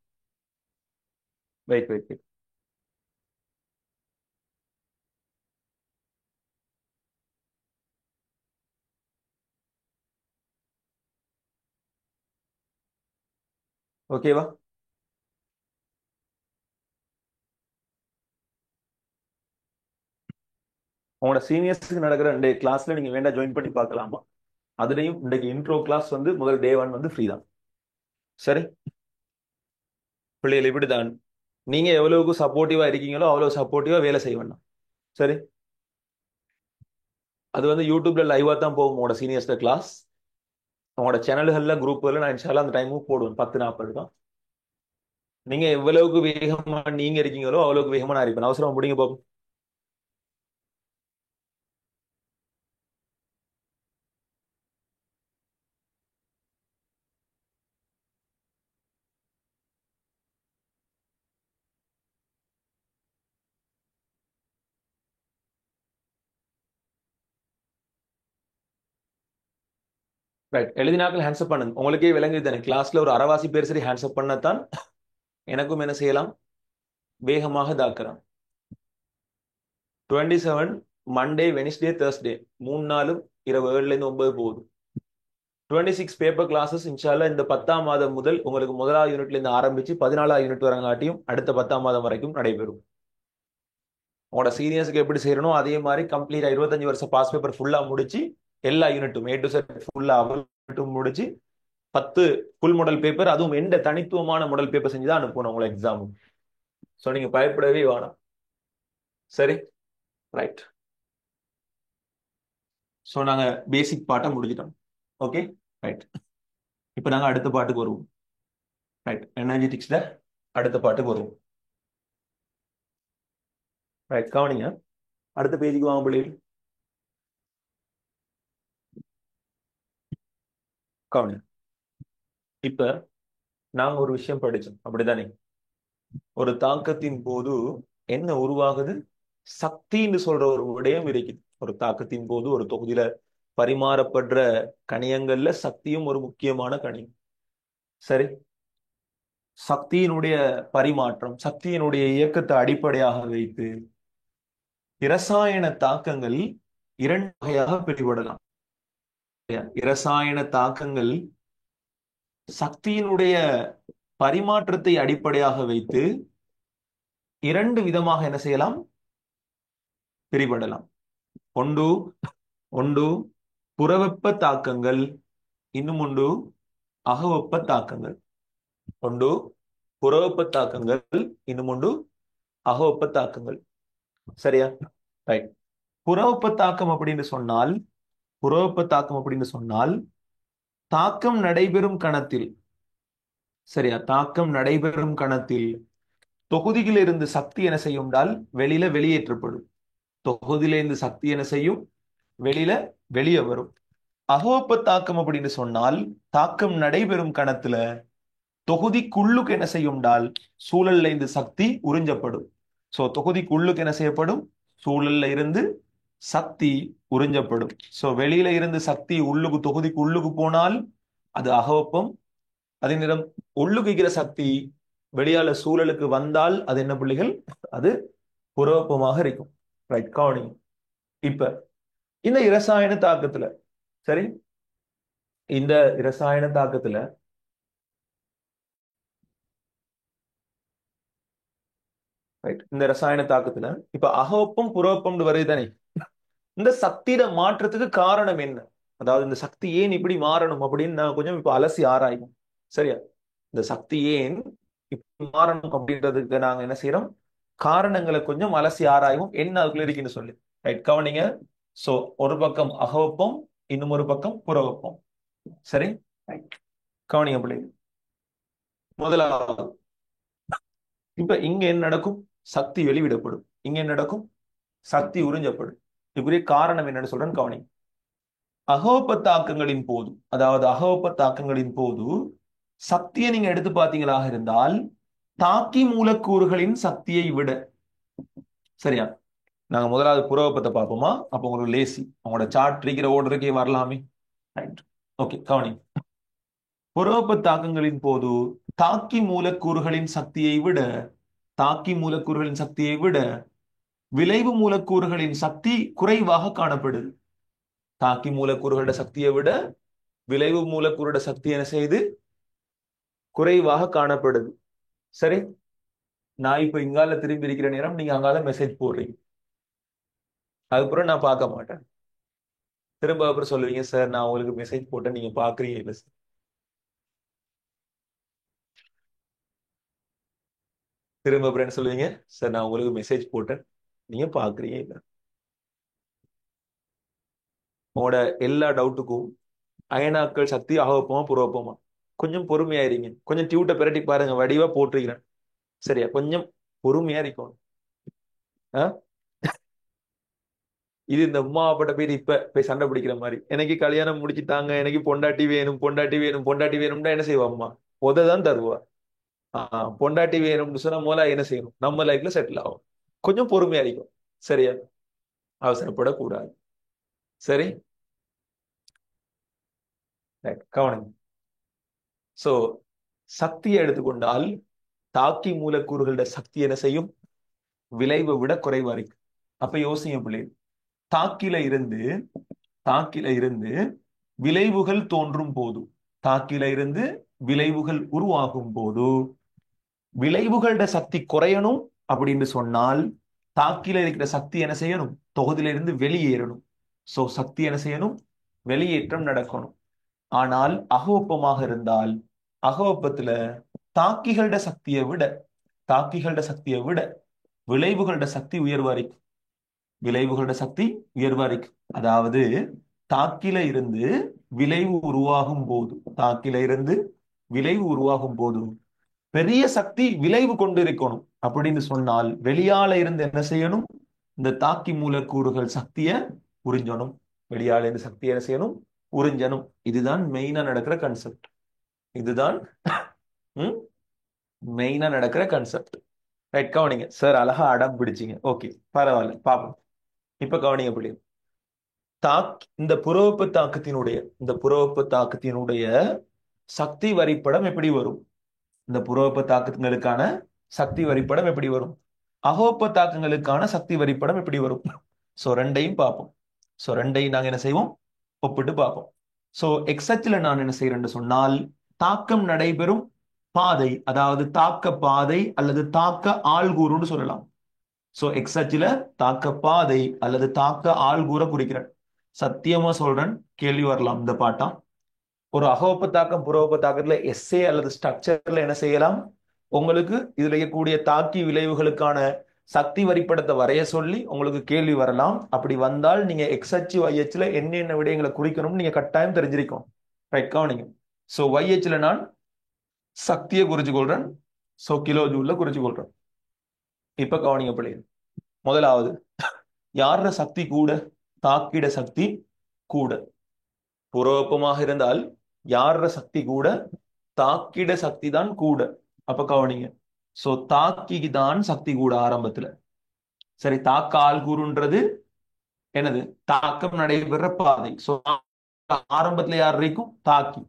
Wait wait wait. ஓகேவா? உங்களோட சீனியர்ஸ்க்கு நடக்கிற 2 கிளாஸ்ல நீங்க வேண்டாம் ஜாயின் பண்ணி பார்க்கலாமா? அதுலயும் இன்றைக்கு இன்ட்ரோ கிளாஸ் வந்து முதல் டே 1 வந்து ஃப்ரீ தான். சரி பிள்ளைகள் இப்படிதான். நீங்க எவ்வளவுக்கு சப்போர்ட்டிவா இருக்கீங்களோ அவ்வளவு சப்போர்ட்டிவா வேலை செய்ய வேண்டாம். சரி, அது வந்து யூடியூப்ல லைவா தான் போகும் உங்களோட சீனியர்ஸ் கிளாஸ். உங்களோட சேனல்கள்ல குரூப்ல நான் இன்ஷால்லா அந்த டைமுக்கு போடுவேன் 10:40 தான். நீங்க எவ்வளவுக்கு வேகமா நீங்க இருக்கீங்களோ அவ்வளவுக்கு வேகமா நான் இருப்பேன். அவசரம் முடிங்க பாப்போம். ரைட், எழுதினாக்கள் ஹேண்ட்ஸ் அப் பண்ணுங்க. உங்களுக்கே விளங்குது தானே, கிளாஸ்ல ஒரு அரைவாசி பேர் சரி ஹேண்ட்ஸ் அப் பண்ணத்தான் எனக்கும் என்ன செய்யலாம், வேகமாக தாக்கலாம். 27 மண்டே வெனிஸ்டே தேர்ஸ்டே 3 நாளும் இரவு 7ல இருந்து 9 போகுது. 26 பேப்பர் கிளாஸஸ் இன்ஷால்லா இந்த 10ஆம் மாதம் முதல் உங்களுக்கு முதலாவது யூனிட்ல இருந்து ஆரம்பிச்சு 14ஆவது யூனிட் வரங்காட்டியும் அடுத்த 10ஆம் மாதம் வரைக்கும் நடைபெறும். உங்களோட சீனியர்ஸ்க்கு எப்படி செய்யணும் அதே மாதிரி கம்ப்ளீட்டா 25 வருஷம் பாஸ் பேப்பர் ஃபுல்லா முடிச்சு எல்லா யூனிட்டும் ஏ டு செட் ஃபுல்லா முடிச்சு 10 ஃபுல் மாடல் பேப்பர், அதுவும் எந்த தனித்துவமான மாடல் பேப்பர் செஞ்சு தான் அனுப்பணும் உங்களை எக்ஸாம். ஸோ நீங்க பயப்படவே வேணாம். சரி, ரைட். ஸோ நாங்க பேசிக் பாட்டை முடிச்சிட்டோம். Okay, right. இப்போ நாங்க அடுத்த பாட்டுக்கு வருவோம். ரைட், எனர்ஜெட்டிக்ஸ்ல அடுத்த பாட்டுக்கு வருவோம். ரைட், கவனிங்க. அடுத்த பேஜுக்கு வாங்க பிள்ளைகள். கவனிங்க. இப்ப நாங்க ஒரு விஷயம் படிச்சோம் அப்படித்தானே? ஒரு தாக்கத்தின் போது என்ன உருவாகுது, சக்தின்னு சொல்ற ஒரு விடயம் இருக்குது. ஒரு தாக்கத்தின் போது ஒரு தொகுதியில பரிமாறப்படுற கணியங்கள்ல சக்தியும் ஒரு முக்கியமான கணியம். சரி, சக்தியினுடைய பரிமாற்றம், சக்தியினுடைய இயக்கத்தை அடிப்படையாக வைத்து இரசாயன தாக்கங்கள் 2 வகையாக பிரிபடலாம். இரசாயன தாக்கங்கள் சக்தியினுடைய பரிமாற்றத்தை அடிப்படையாக வைத்து 2 விதமாக என்ன செய்யலாம், பிரிபடலாம். ஒன்று ஒன்று புறவெப்ப தாக்கங்கள், இன்னும் ஒன்று அகவெப்ப தாக்கங்கள். ஒன்று புறவெப்ப தாக்கங்கள், இன்னும் ஒன்று அகவெப்ப தாக்கங்கள். சரியா? ரைட். புறவெப்ப தாக்கம் அப்படின்னு சொன்னால், புறவெப்ப தாக்கம் அப்படின்னு சொன்னால் தாக்கம் நடைபெறும் கணத்தில், சரியா, தாக்கம் நடைபெறும் கணத்தில் தொகுதியிலிருந்து சக்தி என்ன செய்யும்டால் வெளியில வெளியேற்றப்படும். தொகுதியிலிருந்து சக்தி என்ன செய்யும், வெளியில வெளியே வரும். அகவெப்ப தாக்கம் அப்படின்னு சொன்னால் தாக்கம் நடைபெறும் கணத்துல தொகுதிக்குள்ளுக்கு என்ன செய்யும்டால் சூழல்ல இருந்து சக்தி உறிஞ்சப்படும். சோ தொகுதிக்குள்ளுக்கு என்ன செய்யப்படும், சூழல்ல இருந்து சக்தி உறிஞ்சப்படும். சோ வெளியில இருந்து சக்தி உள்ளுக்கு தொகுதிக்கு உள்ளுக்கு போனால் அது அகவெப்பம். அதே நேரம் உள்ளுக்கு இருக்கிற சக்தி வெளியால சூழலுக்கு வந்தால் அது என்ன பிள்ளைகள், அது புறவெப்பமாக இருக்கும். ரைட், கவனி. இப்ப இந்த இரசாயன தாக்கத்துல, சரி, இந்த இரசாயன தாக்கத்துல இந்த ரசாயன தாக்கத்துல இப்ப அகவெப்பம் புறவெப்பம் வருது தானே, இந்த சக்தியிட மாற்றத்துக்கு காரணம் என்ன, அதாவது இந்த சக்தி ஏன் இப்படி மாறணும் அப்படின்னு நான் கொஞ்சம் இப்ப அலசி ஆராயும். சரியா? இந்த சக்தி ஏன் இப்படி மாறணும் அப்படின்றதுக்கு நாங்க என்ன செய்யறோம், காரணங்களை கொஞ்சம் அலசி ஆராயும் என்ன அதுக்குள்ள இருக்குன்னு சொல்லி. ரைட், கவனிங்க. சோ ஒரு பக்கம் அகவெப்பம், இன்னும் ஒரு பக்கம் புறவெப்பம். சரி, ரைட், கவனிங்க பிள்ளைங்க. முதலாவது, இப்ப இங்க என்ன நடக்கும், சக்தி வெளிவிடப்படும். இங்க என்ன நடக்கும், சக்தி உறிஞ்சப்படும். இதுக்குரிய காரணம் என்னன்னு சொல்றேன், கவனி. அகவெப்ப தாக்கங்களின் போது, அதாவது அகவெப்ப தாக்கங்களின் போது சக்தியை நீங்க எடுத்து பார்த்தீங்களாக இருந்தால் தாக்கி மூலக்கூறுகளின் சக்தியை விட சரியா? நாங்க முதலாவது புறவெப்பத்தை பார்ப்போமா? அப்போ உங்களுக்கு லேசி உங்களோட சார்ட் இருக்கிற ஓர்டருக்கே வரலாமே. ரைட். ஓகே, கவனி. புறவெப்ப தாக்கங்களின் போது தாக்கி மூலக்கூறுகளின் சக்தியை விட தாக்கி மூலக்கூறுகளின் சக்தியை விட விளைவு மூலக்கூறுகளின் சக்தி குறைவாக காணப்படுது. தாக்கி மூலக்கூறுகளோட சக்தியை விட விளைவு மூலக்கூறோட சக்தி என்ன செய்யுது? குறைவாக காணப்படுது. சரி, நான் இப்ப இங்கால திரும்பி இருக்கிற நேரம் நீங்க அங்கால மெசேஜ் போடுறீங்க. அதுக்கப்புறம் நான் பார்க்க மாட்டேன். திரும்ப அப்புறம் சொல்லுவீங்க, சார் நான் உங்களுக்கு மெசேஜ் போட்டேன் நீங்க பாக்குறீங்க இல்ல சார். திரும்ப அப்புறம் என்ன சொல்லுவீங்க? சார் நான் உங்களுக்கு மெசேஜ் போட்டேன் நீங்க பாக்குறீங்க இல்ல. உங்களோட எல்லா டவுட்டுக்கும் அயனாக்கள் சக்தி அகவப்போமா புறவப்போமா? கொஞ்சம் பொறுமையா இருங்க. கொஞ்சம் டியூட்டை பிரட்டி பாருங்க, வடிவா போட்டிருக்கிறேன். சரியா? கொஞ்சம் பொறுமையா இருக்கும். ஆ? இது இந்த உமாப்பட்ட பேர் இப்ப போய் சண்டை பிடிக்கிற மாதிரி, எனக்கு கல்யாணம் முடிச்சுட்டாங்க, எனக்கு பொண்டாட்டி வேணும், பொண்டாட்டி வேணும், பொண்டாட்டி வேணும்னா என்ன செய்வா அம்மா? உததான் தருவா. பொண்டாட்டி வேணும்னு சொன்னா முதல்ல என்ன செய்யணும்? நம்ம லைஃப்ல செட்டில் ஆகும். கொஞ்சம் பொறுமையா இருக்கும். சரியா? அவசரப்படக்கூடாது. சரி, கவனம். சோ சக்தியை எடுத்துக்கொண்டால் தாக்கி மூலக்கூறுகளோட சக்தி என்ன செய்யும்? விளைவை விட குறைவா இருக்கு. அப்ப யோசிங்க பிள்ளை, தாக்கில இருந்து தாக்கில இருந்து விளைவுகள் தோன்றும் போது, தாக்கில இருந்து விளைவுகள் உருவாகும் போது விளைவுகளோட சக்தி குறையணும் அப்படின்னு சொன்னால் தாக்கில இருக்கிற சக்தி என்ன செய்யணும்? தொகுதியில இருந்து வெளியேறணும். சோ சக்தி என்ன செய்யணும்? வெளியேற்றம் நடக்கணும். ஆனால் அகவப்பமாக இருந்தால் அகவப்பத்துல தாக்கிகளோட சக்தியை விட தாக்கிகளோட சக்தியை விட விளைவுகளோட சக்தி உயர்வா இருக்கு. விளைவுகளோட சக்தி உயர்வா இருக்கு. அதாவது தாக்கில இருந்து விளைவு உருவாகும் போது தாக்கில இருந்து விளைவு உருவாகும் போது பெரிய சக்தி விளைவு கொண்டு இருக்கணும் அப்படின்னு சொன்னால் வெளியால இருந்து என்ன செய்யணும்? இந்த தாக்கி மூலக்கூறுகள் சக்தியை உறிஞ்சணும். வெளியால இருந்து சக்தியை என்ன செய்யணும்? உறிஞ்சணும். இதுதான் மெயினா நடக்கிற கன்செப்ட். இதுதான் மெயினா நடக்கிற கன்செப்ட். ரைட், கவனிங்க. சார் அழகா அடம் பிடிச்சிங்க. ஓகே, பரவாயில்ல, பாப்போம். இப்ப கவனிங்க பிள்ளை. இந்த புறவெப்ப தாக்கத்தினுடைய சக்தி வரைபடம் எப்படி வரும்? இந்த புறவெப்ப தாக்கங்களுக்கான சக்தி வரைபடம் எப்படி வரும்? அகவெப்ப தாக்கங்களுக்கான சக்தி வரைபடம் எப்படி வரும்? சோ ரெண்டையும் பார்ப்போம். சோ ரெண்டையும் நாங்க என்ன செய்வோம்? ஒப்பிட்டு பார்ப்போம். சோ எக்ஸச்சில் நான் என்ன செய்யறேன்னு சொன்னால் தாக்கம் நடைபெறும் பாதை, அதாவது தாக்க பாதை அல்லது தாக்க ஆள்கூறுன்னு சொல்லலாம். சோ எக்ஸச்சில தாக்க பாதை அல்லது தாக்க ஆள்கூற குறிக்கிறேன். சத்தியமா சொல்றேன், கேள்வி வரலாம் இந்த பாட்டா. ஒரு அகவெப்ப தாக்கம் புறவெப்ப தாக்கத்துல எஸ்ஏ அல்லது ஸ்ட்ரக்சர்ல என்ன செய்யலாம்? உங்களுக்கு இதுல இருக்கக்கூடிய தாக்கி விளைவுகளுக்கான சக்தி வரைபடத்தை வரைய சொல்லி உங்களுக்கு கேள்வி வரலாம். அப்படி வந்தால் நீங்க எக்ஸ் அச்சு y அச்சுல என்னென்ன விடயங்களை குறிக்கணும்னு நீங்க கட்டாயம் தெரிஞ்சிருக்கும். ரைட், கவனிங்க. சோ y அச்சுல நான் சக்தியை குறிச்சு கொள்றேன். சோ கிலோ ஜூல்ல குறிச்சு கொள்றேன். இப்ப கவனிங்க பிள்ளைங்க. முதலாவது, யார சக்தி கூட? தாக்கிட சக்தி கூட. புறவெப்பமாக இருந்தால் யார சக்தி கூட? தாக்கிட சக்தி தான் கூட. அப்ப கவனிங்க. சோ தாக்கிக்கு தான் சக்தி கூட ஆரம்பத்துல. சரி, தாக்க ஆள்கூறுன்றது என்னது? தாக்கம் நடைபெற பாதை. சோ ஆரம்பத்துல யார் இருக்கும்? தாக்கி.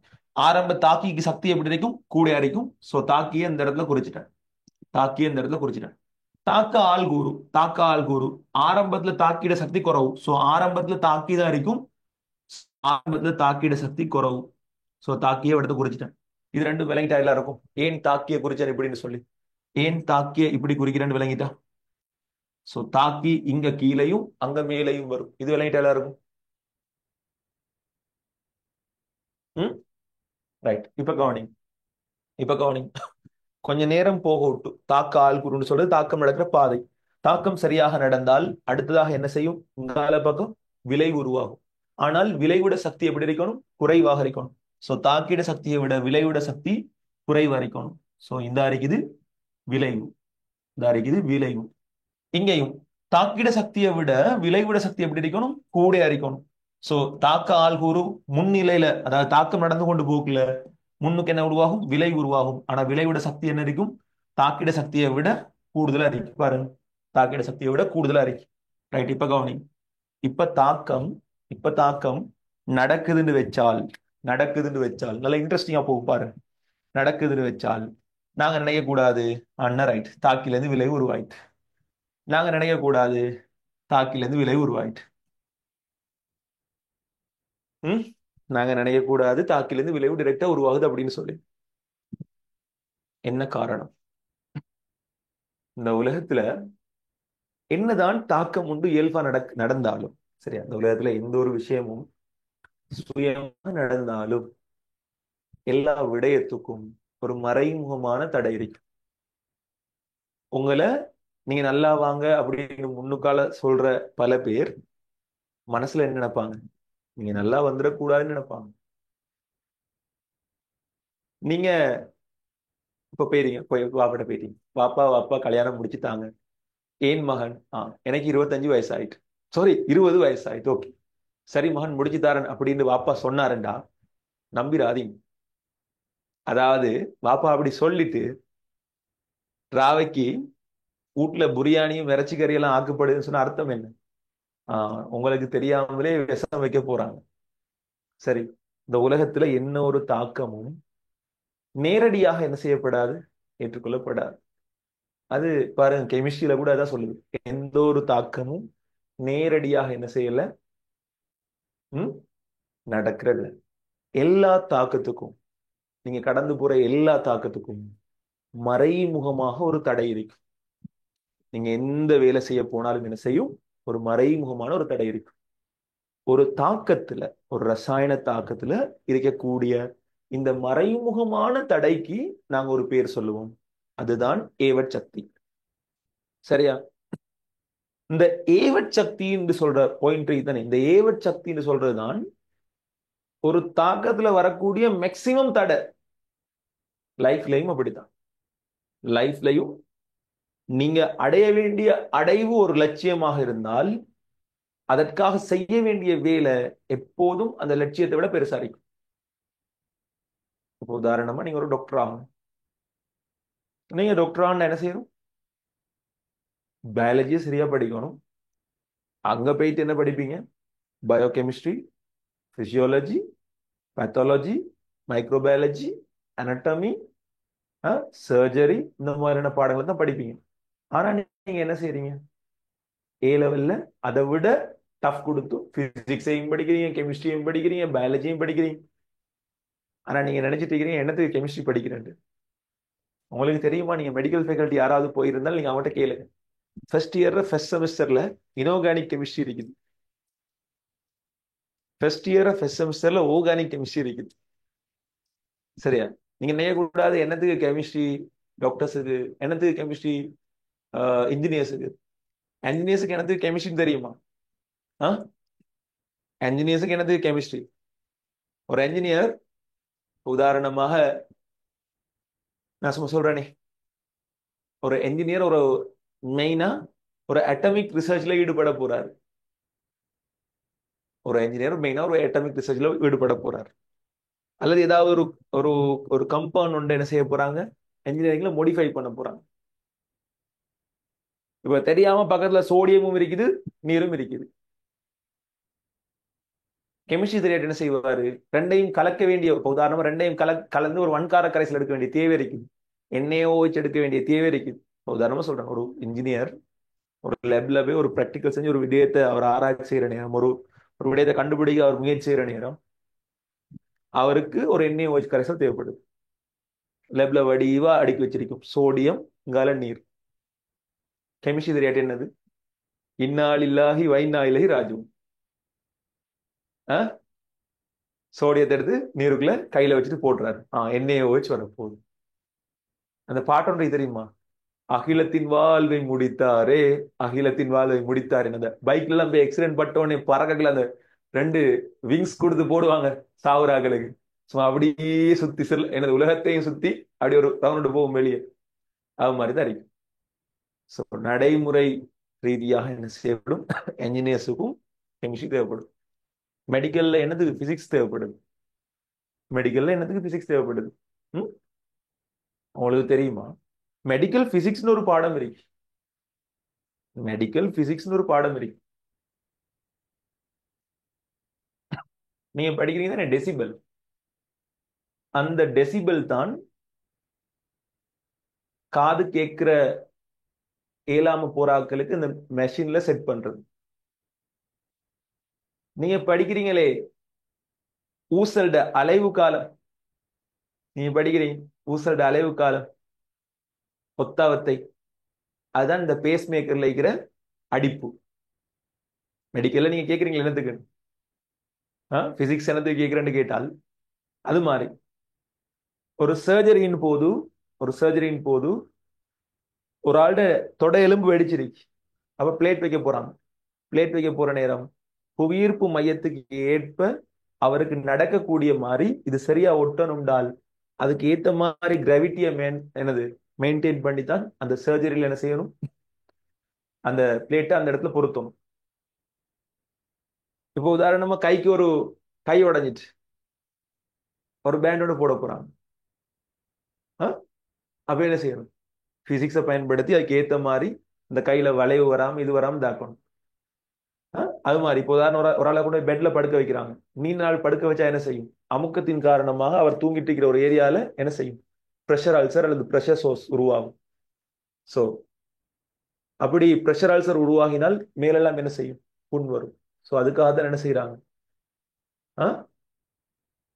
தாக்கிக்கு சக்தி எப்படி இருக்கும்? கூட இருக்கும். சோ தாக்கிய இந்த இடத்துல குறிச்சிட்டேன். தாக்கிய இந்த இடத்துல குறிச்சிட்டேன். தாக்க ஆள்கூறு ஆரம்பத்துல தாக்கிட சக்தி குறவு. சோ ஆரம்பத்துல தாக்கி தான் இருக்கும். ஆரம்பத்துல தாக்கிட சக்தி குறவு. சோ தாக்கிய இடத்த குறிச்சிட்டேன். இது ரெண்டும் விளங்கிட்டா எல்லாருக்கும்? ஏன் தாக்கிய குறிச்சேன் இப்படின்னு சொல்லி, ஏன் தாக்கிய இப்படி குறிக்கிறேன்னு விளங்கிட்டா? சோ தாக்கி இங்க கீழையும் அங்க மேலையும் வரும். இது விளங்கிட்டா எல்லாருக்கும்? ம், ரைட். இப்ப கவனி கொஞ்ச நேரம் போக விட்டு தாக்க ஆள்குறுன்னு சொல்றது தாக்கம் நடக்கிற பாதை. தாக்கம் சரியாக நடந்தால் அடுத்ததாக என்ன செய்யும்? இங்கால பக்கம் விளைவு உருவாகும். ஆனால் விளைவிட சக்தி எப்படி இருக்கணும்? குறைவாக இருக்கணும். சோ தாக்கிட சக்தியை விட விளைவிட சக்தி குறைவா இருக்கணும். சோ இந்த அறைக்குது விளைவு, இந்த அறைக்குது விளைவு. இங்கேயும் தாக்கிட சக்தியை விட விளைவிட சக்தி எப்படி இருக்கணும்? கூட இருக்கணும். சோ தாக்க ஆள்கூறு முன்னிலையில, அதாவது தாக்கம் நடந்து கொண்டு போக்குல முன்னுக்கு என்ன உருவாகும்? விளைவு உருவாகும். ஆனா விளைவிட சக்தி என்ன இருக்கும்? தாக்கிட சக்தியை விட கூடுதலா இருக்கு பாருங்க. தாக்கிட சக்தியை விட கூடுதலா இருக்கு. ரைட், இப்ப கவனி. இப்ப தாக்கம் இப்ப தாக்கம் நடக்குதுன்னு வச்சால் நடக்குதுன்னு வச்சால் நல்லா இன்ட்ரெஸ்டிங்கா போகும் பாருங்க. நடக்குதுன்னு வச்சால் நாங்க நினைக்க கூடாது அண்ணா ரைட் தாக்கிலேருந்து விளைவு உருவாயிட்டு. நாங்க நினைக்க கூடாது தாக்கிலேருந்து விளைவு உருவாயிட்டு. ம் நாங்க நினைக்க கூடாது தாக்கிலேருந்து விளைவு டைரக்டா உருவாகுது அப்படின்னு சொல்லி. என்ன காரணம்? இந்த உலகத்துல என்னதான் தாக்கம் உண்டு இயல்பா நடந்தாலும், சரி, அந்த உலகத்துல எந்த ஒரு விஷயமும் சுயமா நடந்தாலும் எல்லா விடயத்துக்கும் ஒரு மறைமுகமான தடை இருக்கு. உங்களை நீங்க நல்லா வாங்க அப்படின்னு முன்னுக்கால சொல்ற பல பேர் மனசுல என்ன நினைப்பாங்க? நீங்க நல்லா வந்துடக்கூடாதுன்னு நினைப்பாங்க. நீங்க இப்ப போயிருங்க, போய் வாப்பாட்ட போயிட்டீங்க. வாப்பா வாப்பா கல்யாணம் முடிச்சுட்டாங்க. ஏன் மகன்? எனக்கு 25 வயசு ஆயிட்டு. சாரி, 20 வயசு ஆயிட்டு. ஓகே, சரி மகன் முடிச்சு தாரன் அப்படின்னு வாப்பா சொன்னாருண்டா நம்பிராதீங்க. அதாவது வாப்பா அப்படி சொல்லிட்டு ராவைக்கு வீட்டுல பிரியாணியும் இறைச்சி கறியெல்லாம் ஆக்கப்படுதுன்னு சொன்ன அர்த்தம் என்ன? உங்களுக்கு தெரியாமலே விஷம் வைக்க போறாங்க. சரி, இந்த உலகத்துல என்ன ஒரு தாக்கமும் நேரடியாக என்ன செய்யப்படாது, ஏற்றுக்கொள்ளப்படாது. அது பாருங்க, கெமிஸ்ட்ரியில கூட அதான் சொல்லுது. எந்த ஒரு தாக்கமும் நேரடியாக என்ன செய்யல, ம் நடக்கிறது. எல்லா தாக்கத்துக்கும், நீங்க கடந்து போற எல்லா தாக்கத்துக்கும் மறைமுகமாக ஒரு தடை இருக்கு. நீங்க எந்த வேலை செய்ய போனாலும் என்ன செய்யும், ஒரு மறைமுகமான ஒரு தடை இருக்கு. ஒரு தாக்கத்துல, ஒரு ரசாயன தாக்கத்துல இருக்கக்கூடிய இந்த மறைமுகமான தடைக்கு நாங்க ஒரு பேர் சொல்லுவோம். அதுதான் ஏவற் சக்தி. சரியா? இந்த ஏவற் சக்தி என்று சொல்ற பாயிண்ட் தானே, இந்த ஏவற் சக்தி என்று சொல்றதுதான் ஒரு தாக்கத்துல வரக்கூடிய மேக்சிமம் தடை. லைஃப்லயும் அப்படித்தான். லைஃப்லயும் நீங்க அடைய வேண்டிய அடைவு ஒரு லட்சியமாக இருந்தால் அதற்காக செய்ய வேண்டிய வேலை எப்போதும் அந்த லட்சியத்தை விட பெருசா இருக்கும். இப்போ உதாரணமா நீங்க ஒரு டாக்டர் ஆகணும். நீங்க டாக்டர் ஆகணும் என்ன செய்யணும்? பயாலஜியை சரியா படிக்கணும். அங்க போயிட்டு என்ன படிப்பீங்க? Biochemistry, physiology, pathology, microbiology, anatomy, surgery, இந்த மாதிரியான பாடங்களை தான் படிப்பீங்க. ஆனா நீங்க என்ன செய்றீங்க? ஏ லெவல்ல அதை விட டஃப் கொடுத்து பிசிக்ஸையும் படிக்கிறீங்க, கெமிஸ்ட்ரியும் படிக்கிறீங்க, பயாலஜியும் படிக்கிறீங்க. ஆனா நீங்க நினைச்சிட்டு இருக்கிறீங்க என்னத்துக்கு கெமிஸ்ட்ரி படிக்கிறேன். உங்களுக்கு தெரியுமா? நீங்க மெடிக்கல் ஃபேக்கல்ட்டி யாராவது போயிருந்தால் நீங்க அவங்ககிட்ட கேளுங்க. ஃபர்ஸ்ட் இயர்ல ஃபர்ஸ்ட் செமஸ்டர்ல இன்ஆர்கானிக் கெமிஸ்ட்ரி இருக்குது. ஃபர்ஸ்ட் இயர் ஃபர்ஸ்ட் செமஸ்டர்ல ஆர்கானிக் கெமிஸ்ட்ரி இருக்குது. சரியா? நீங்க நினைக்கக்கூடாது என்னத்துக்கு கெமிஸ்ட்ரி டாக்டர்ஸுக்கு, என்னத்துக்கு கெமிஸ்ட்ரி இன்ஜினியர்ஸுக்கு. என்ஜினியர்ஸுக்கு என்னத்துக்கு கெமிஸ்ட்ரி தெரியுமா? ஆ என்ஜினியர்ஸுக்கு என்னத்துக்கு கெமிஸ்ட்ரி? ஒரு என்ஜினியர் உதாரணமாக நான் சும்மா சொல்றேனே, ஒரு என்ஜினியர் ஒரு மெயினா ஒரு அட்டமிக் ரிசர்ச்ல ஈடுபட போறாரு. ஒரு என்ஜினியர் மெயினா ஒரு அட்டமிக் ரிசர்ச்ல ஈடுபட போறாரு. அல்லது ஏதாவது ஒரு ஒரு ஒரு கம்பவுண்ட் ஒன்று என்ன செய்ய போறாங்க, என்ஜினியரிங்ல மோடிஃபை பண்ண போறாங்க. இப்ப தெரியாம பக்கத்துல சோடியமும் இருக்குது, நீரும் இருக்குது. கெமிஸ்ட்ரி தெரியாட்டு என்ன செய்வாரு? ரெண்டையும் கலக்க வேண்டிய, இப்ப உதாரணமா ரெண்டையும் கலந்து ஒரு வன்கார கரைசல் எடுக்க வேண்டிய தேவை இருக்குது. எண்ணெயோ வச்சு எடுக்க வேண்டிய தேவை இருக்குது. உதாரணமா சொல்றேன், ஒரு இன்ஜினியர் ஒரு லேப்ல போய் ஒரு ப்ராக்டிக்கல் செஞ்சு ஒரு விடயத்தை அவர் ஆராய்ச்சி செய்யற நேரம், ஒரு ஒரு விடயத்தை கண்டுபிடிக்க அவர் முயற்சி செய்யற நேரம் அவருக்கு ஒரு எண்ணெய் ஓச்சு கரைசல் தேவைப்படுது. லேப்ல வடிவா அடுக்கி வச்சிருக்கும் சோடியம், இங்கால நீர். கெமிஸ்ட்ரி தெரியாட்டு என்னது? இன்னாலில்லாஹி வைனா இலஹி ராஜு. சோடியத்தை எடுத்து நீருக்குள்ள கையில வச்சுட்டு போட்டுறாரு. எண்ணெயை வச்சு வர போகுது. அந்த பாட்டொன்றை தெரியுமா? அகிலத்தின் வாழ்வை முடித்தாரே, அகிலத்தின் வாழ்வை முடித்தாரு. அந்த பைக்ல எல்லாம் போய் எக்ஸிடென்ட் பட்டோடனே பறக்கல அந்த ரெண்டு விங்ஸ் கொடுத்து போடுவாங்க சாவுராக்களுக்கு. சும்மா அப்படியே சுத்தி எனது உலகத்தையும் சுத்தி அப்படி ஒரு ரவுண்டு போகும் வெளியே. அது மாதிரி தான் இருக்கு. ஸோ நடைமுறை ரீதியாக என்ன செய்யப்படும்? என்ஜினியர்ஸுக்கும் கெமிஸ்ட்ரி தேவைப்படும். மெடிக்கல்ல என்னதுக்கு பிசிக்ஸ் தேவைப்படுது? மெடிக்கல்ல என்னத்துக்கு பிசிக்ஸ் தேவைப்படுது? ம் உங்களுக்கு தெரியுமா? மெடிக்கல் பிசிக்ஸ்னு ஒரு பாடம் இருக்கு. மெடிக்கல் பிசிக்ஸ்னு ஒரு பாடம் இருக்கு. நீங்க படிக்கிறீங்க தானே டெசிபல். அந்த டெசிபல் தான் காது கேட்கிற இயலாம போராக்களுக்கு இந்த மெஷின்ல செட் பண்றது. நீங்க படிக்கிறீங்களே ஊசல்ட அலைவு காலம். நீங்க படிக்கிறீங்க ஊசல்ட அலைவு காலம் ஒத்தாவத்தை. அதுதான் இந்த பேஸ் மேக்கர்ல இருக்கிற அடிப்பு. மெடிக்கல்ல நீங்க கேக்குறீங்களா என்னத்துக்கு? பிசிக்ஸ் என்னத்துக்கு கேட்கிறேன்னு கேட்டால் அது மாதிரி ஒரு சர்ஜரியின் போது ஒரு சர்ஜரியின் போது ஒரு ஆள்ட தொடை எலும்பு வெடிச்சிருக்கு. அப்ப பிளேட் வைக்க போறாங்க. பிளேட் வைக்க போற நேரம் புவியீர்ப்பு மையத்துக்கு ஏற்ப அவருக்கு நடக்கக்கூடிய மாதிரி இது சரியா ஒட்டணும்டால் அதுக்கு ஏத்த மாதிரி கிராவிட்டியை என்னது மெயின்டைன் பண்ணி தான் அந்த சர்ஜரியில் என்ன செய்யணும், அந்த பிளேட்டை அந்த இடத்துல பொருத்தணும். இப்போ உதாரணமா கைக்கு ஒரு கை உடைஞ்சிட்டு ஒரு பேண்டோட போட போறாங்க. அப்ப என்ன செய்யணும்? பிசிக்ஸை பயன்படுத்தி அதுக்கு ஏத்த மாதிரி இந்த கையில வளைவு வராம இது வராம தாக்கணும். அது மாதிரி இப்போ உதாரணம் ஒரு ஆளை கூட பெட்ல படுக்க வைக்கிறாங்க. நீண்ட நாள் படுக்க வச்சா என்ன செய்யும்? அமுக்கத்தின் காரணமாக அவர் தூங்கிட்டு இருக்கிற ஒரு ஏரியால என்ன செய்யும்? பிரஷர் அல்சர் அல்லது பிரஷர் சோர்ஸ் உருவாகும். சோ அப்படி பிரஷர் அல்சர் உருவாகினால் மேலெல்லாம் என்ன செய்யும்? புண் வரும். சோ அதுக்காக தான் என்ன செய்யறாங்க?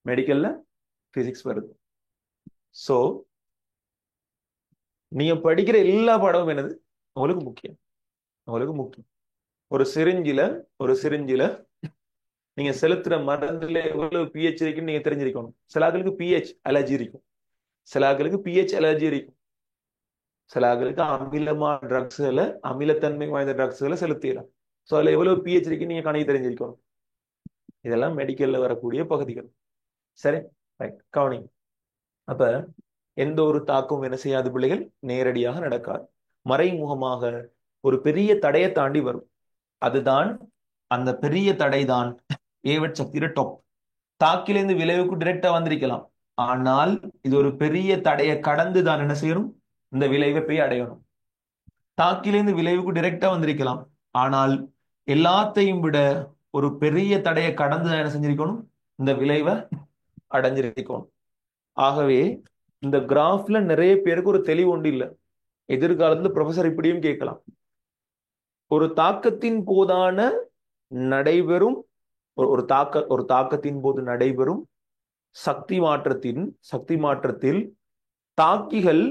மெடிக்கல்ல பிசிக்ஸ் வருது. சோ நீங்க படிக்கிற எல்லா பாடமும் என்னது உங்களுக்கு முக்கியம். உங்களுக்கு முக்கியம். ஒரு சிரிஞ்சில ஒரு சிரிஞ்சில நீங்க செலுத்துற மருந்துல எவ்வளவு பிஹெச் இருக்குன்னு நீங்க தெரிஞ்சிருக்கணும். சில ஆட்களுக்கு பிஹெச் அலர்ஜி இருக்கும். சில ஆட்களுக்கு பிஹெச் அலர்ஜி இருக்கும். சில ஆட்களுக்கு அமிலமான ட்ரக்ஸ்களை அமிலத்தன்மை வாய்ந்த ட்ரக்ஸ்களை செலுத்திடலாம். ஸோ அதுல எவ்வளவு பிஹெச் இருக்குன்னு நீங்க கணக்கு தெரிஞ்சிருக்கணும். இதெல்லாம் மெடிக்கல்ல வரக்கூடிய பகுதிகள். சரி, ரைட், கவனிங்க. அப்ப எந்த ஒரு தாக்கமும் என்ன செய்யாது பிள்ளைகள், நேரடியாக நடக்காது. மறைமுகமாக ஒரு பெரிய தடையை தாண்டி வரும். அதுதான் அந்த பெரிய தடை தான் ஏவட் சக்தியோட டாப். தாக்கிலிருந்து விளைவுக்கு டிரெக்டா வந்திருக்கலாம். ஆனால் இது ஒரு பெரிய தடையை கடந்து தான் என்ன செய்யணும்? இந்த விளைவை போய் அடையணும். தாக்கிலிருந்து விளைவுக்கு டிரெக்டா வந்திருக்கலாம். ஆனால் எல்லாத்தையும் விட ஒரு பெரிய தடையை கடந்து தான் என்ன செஞ்சிருக்கணும்? இந்த விளைவை அடைஞ்சிருக்கணும். ஆகவே இந்த கிராஃப்ல நிறைய பேருக்கு ஒரு தெளிவு ஒன்று இல்லை. எதிர்காலத்துல ப்ரொஃபசர் இப்படியும் கேட்கலாம். ஒரு தாக்கத்தின் போதான நடைபெறும் ஒரு தாக்கத்தின் போது நடைபெறும் சக்தி மாற்றத்தில் தாக்கிகள்